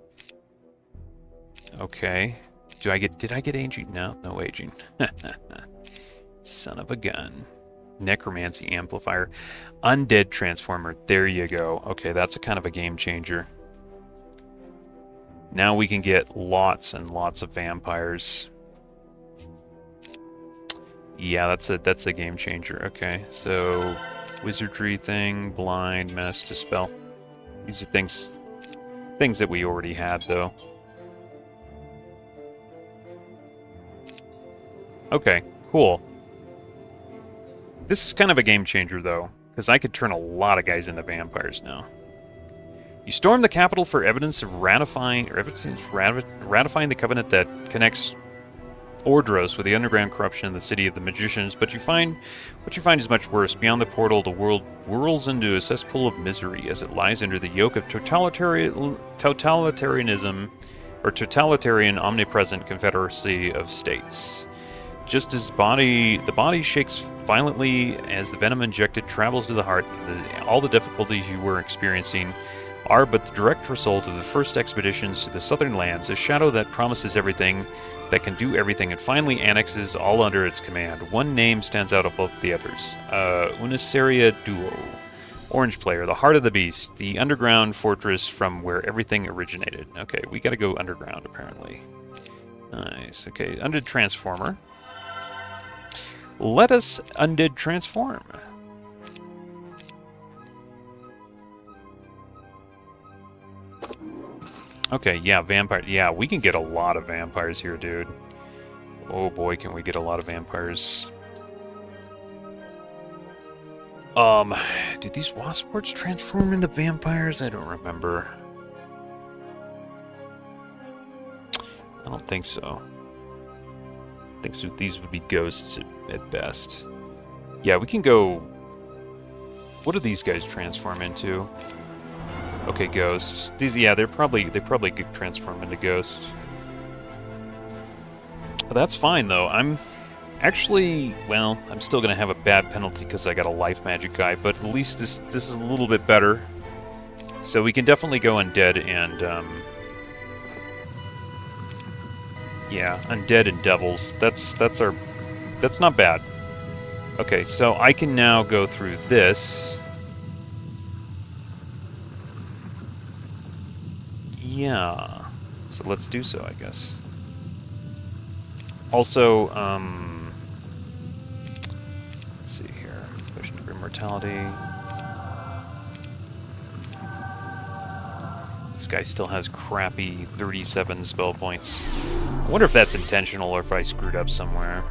Okay. Did I get aging? No, no aging. Son of a gun. Necromancy Amplifier. Undead Transformer. There you go. Okay, that's a kind of a game changer. Now we can get lots and lots of vampires. Yeah, that's a game changer. Okay, so wizardry thing, blind, mess, dispel. These are things that we already had, though. Okay, cool. This is kind of a game changer, though, because I could turn a lot of guys into vampires now. You storm the capital for evidence of ratifying the covenant that connects Ordros, with the underground corruption in the city of the magicians, but what you find is much worse. Beyond the portal, the world whirls into a cesspool of misery as it lies under the yoke of totalitarianism, or totalitarian omnipresent confederacy of states. Just as the body shakes violently as the venom injected travels to the heart, all the difficulties you were experiencing are but the direct result of the first expeditions to the southern lands, a shadow that promises everything, that can do everything, and finally annexes all under its command. One name stands out above the others. Uniceria Duo. Orange player, the heart of the beast, the underground fortress from where everything originated. Okay, we gotta go underground, apparently. Nice. Okay, Undead Transformer. Let us Undead Transform. Okay, yeah, vampire. Yeah, we can get a lot of vampires here, dude. Oh boy, can we get a lot of vampires. Did these wasp wards transform into vampires? I don't remember. I don't think so. I think so. These would be ghosts at best. Yeah, we can go... What do these guys transform into? Okay, ghosts. These, yeah, they probably could transform into ghosts. But that's fine though. I'm actually, well, I'm still gonna have a bad penalty because I got a life magic guy, but at least this is a little bit better. So we can definitely go undead and yeah, undead and devils. That's not bad. Okay, so I can now go through this. Yeah, so let's do so, I guess. Also, let's see here. Potion of Immortality. This guy still has crappy 37 spell points. I wonder if that's intentional or if I screwed up somewhere.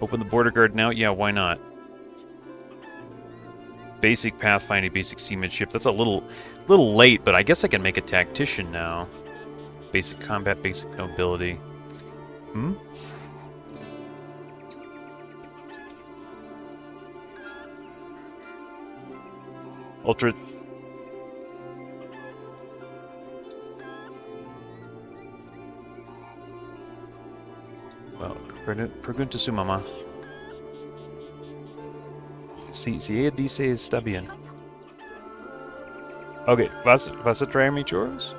Open the border guard now? Yeah, why not? Basic pathfinding, basic seamanship. That's a little late, but I guess I can make a tactician now. Basic combat, basic nobility. Hmm? Ultra... Well, pregunta su mamá. Si ella dice está bien. Ok, ¿vas a traerme churros?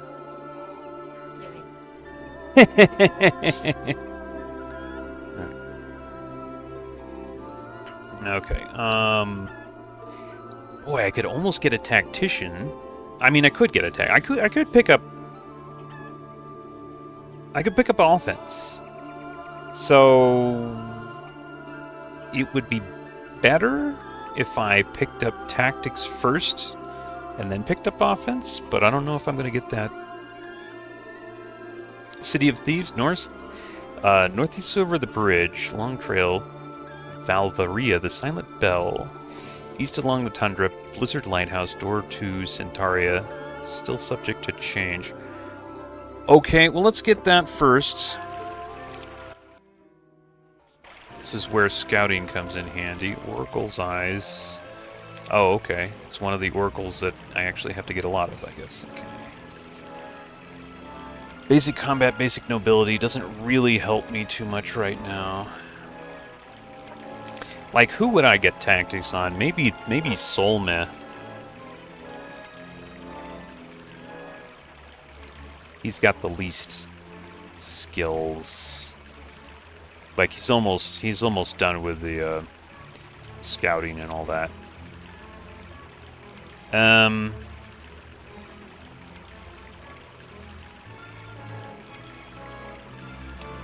Okay, boy, I could almost get a tactician. I mean, I could get a I could pick up... I could pick up offense. So... It would be better if I picked up tactics first and then picked up offense, but I don't know if I'm going to get that. City of Thieves, northeast over the bridge, Long Trail, Valvaria, the Silent Bell, east along the Tundra, Blizzard Lighthouse, door to Centaria, still subject to change. Okay, well let's get that first. This is where scouting comes in handy. Oracle's Eyes. Oh, okay. It's one of the oracles that I actually have to get a lot of, I guess. Okay. Basic combat, basic nobility doesn't really help me too much right now. Like, who would I get tactics on? Maybe Solme. He's got the least skills. Like, he's almost done with the scouting and all that.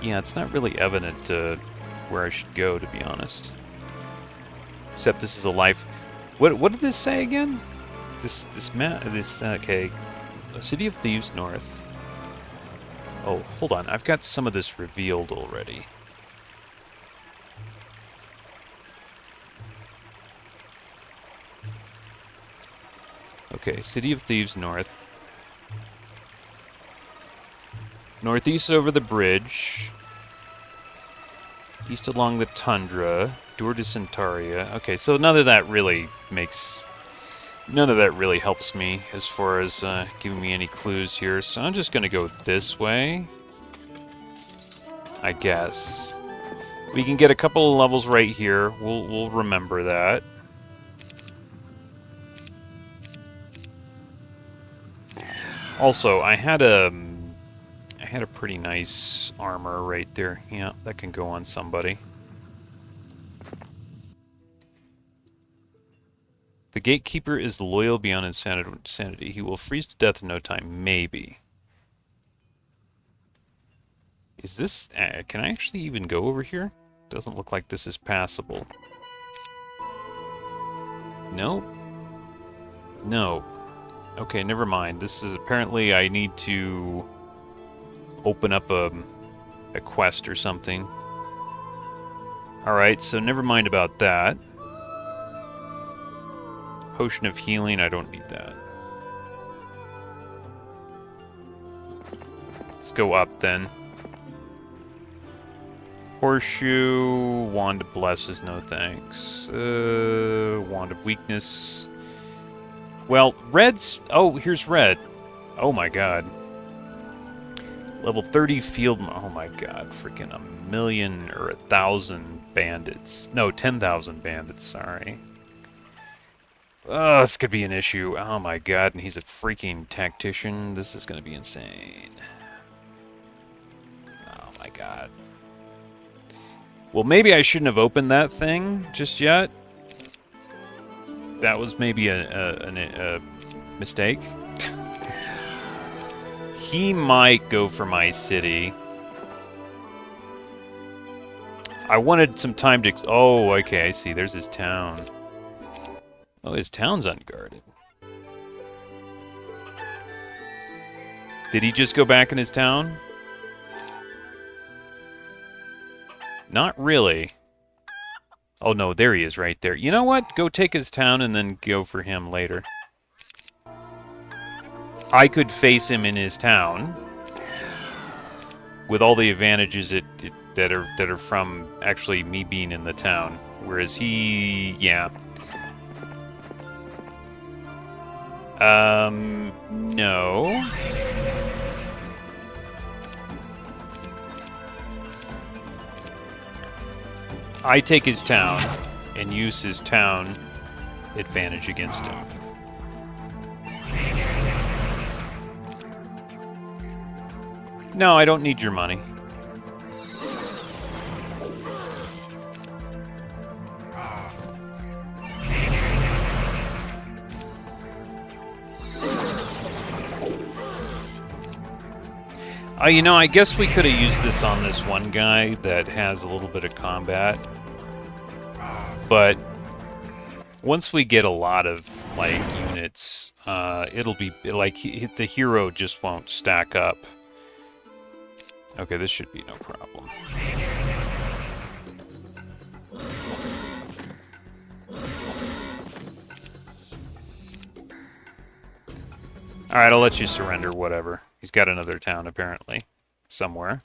Yeah, it's not really evident where I should go, to be honest. Except this is a life. What did this say again? Okay, City of Thieves North. Oh, hold on. I've got some of this revealed already. Okay, City of Thieves north. Northeast over the bridge. East along the Tundra. Door to Centaria. Okay, so none of that really helps me as far as giving me any clues here. So I'm just going to go this way, I guess. We can get a couple of levels right here. We'll remember that. Also, I had a pretty nice armor right there. Yeah, that can go on somebody. The gatekeeper is loyal beyond insanity. He will freeze to death in no time. Maybe. Is this... can I actually even go over here? Doesn't look like this is passable. No? No. Okay, never mind. This is apparently I need to open up a quest or something. Alright, so never mind about that. Potion of healing, I don't need that. Let's go up then. Horseshoe, Wand of Blesses, no thanks. Wand of Weakness. Well, red's... Oh, here's red. Oh my god. Level 30 field... Oh my god, freaking 1,000,000 or 1,000 bandits. No, 10,000 bandits, sorry. Oh, this could be an issue. Oh my god, and he's a freaking tactician. This is gonna be insane. Oh my god. Well, maybe I shouldn't have opened that thing just yet. That was maybe a mistake. He might go for my city. I wanted some time to... Oh, okay, I see. There's his town. Oh, his town's unguarded. Did he just go back in his town? Not really. Oh, no, there he is right there. You know what? Go take his town and then go for him later. I could face him in his town with all the advantages that are from actually me being in the town. Whereas he... yeah. No. I take his town and use his town advantage against him. No, I don't need your money. You know, I guess we could have used this on this one guy that has a little bit of combat. But once we get a lot of, like, units, it'll be, like, the hero just won't stack up. Okay, this should be no problem. Alright, I'll let you surrender, whatever. He's got another town, apparently. Somewhere.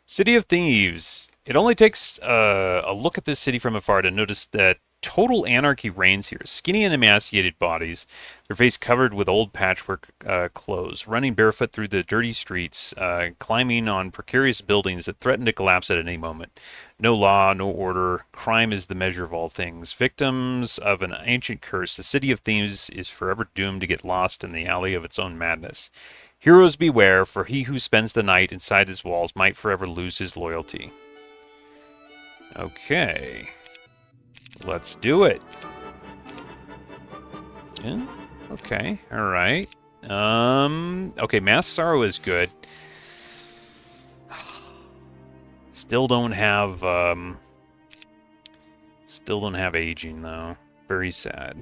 City of Thieves. It only takes a look at this city from afar to notice that total anarchy reigns here. Skinny and emaciated bodies, their face covered with old patchwork clothes, running barefoot through the dirty streets, climbing on precarious buildings that threaten to collapse at any moment. No law, no order. Crime is the measure of all things. Victims of an ancient curse, the City of Thieves is forever doomed to get lost in the alley of its own madness. Heroes beware, for he who spends the night inside his walls might forever lose his loyalty. Okay. Let's do it. Yeah, okay, alright. Okay, Mass Sorrow is good. Still don't have aging, though. Very sad.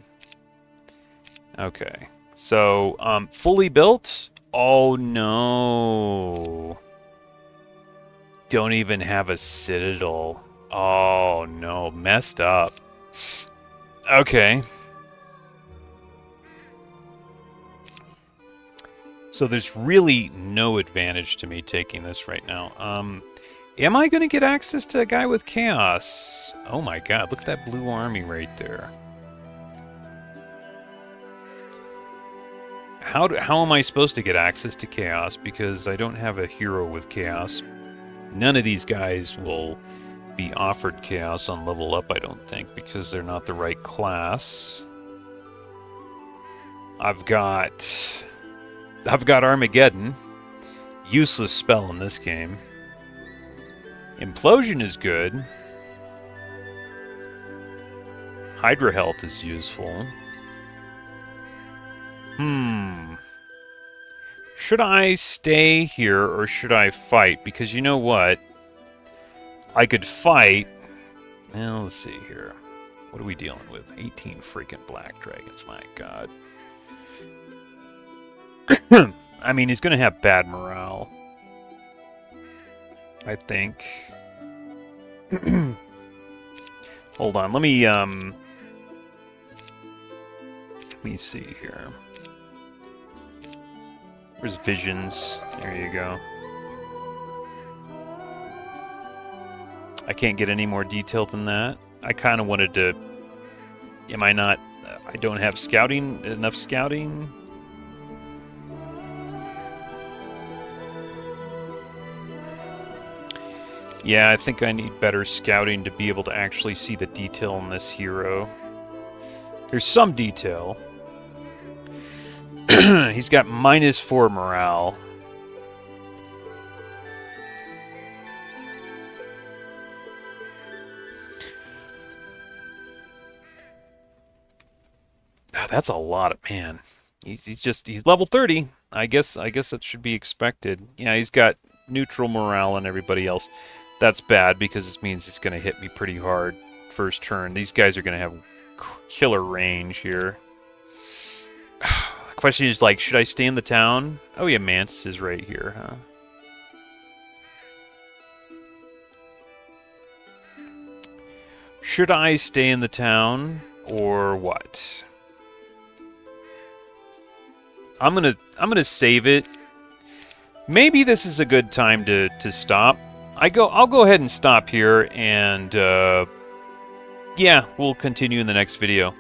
Okay. So, fully built? Oh, no. Don't even have a citadel. Oh, no. Messed up. Okay. So there's really no advantage to me taking this right now. Am I going to get access to a guy with chaos? Oh my god, look at that blue army right there. How am I supposed to get access to chaos? Because I don't have a hero with chaos. None of these guys will be offered chaos on level up, I don't think, because they're not the right class. I've got Armageddon. Useless spell in this game. Implosion is good. Hydra Health is useful. Should I stay here or should I fight? Because you know what? I could fight. Well, let's see here. What are we dealing with? 18 freaking black dragons, my god. I mean, he's going to have bad morale. I think. Hold on, let me see here. Where's Visions? There you go. I can't get any more detail than that. I kind of wanted to... Am I not... I don't have scouting... enough scouting? Yeah, I think I need better scouting to be able to actually see the detail in this hero. There's some detail. He's got -4 morale. Oh, that's a lot of... Man, he's level 30. I guess that should be expected. Yeah, he's got neutral morale and everybody else. That's bad because it means it's going to hit me pretty hard first turn. These guys are going to have killer range here. The question is, like, should I stay in the town? Oh yeah, Mantis is right here, huh? Should I stay in the town or what? I'm gonna save it. Maybe this is a good time to stop. I'll go ahead and stop here, and yeah, we'll continue in the next video.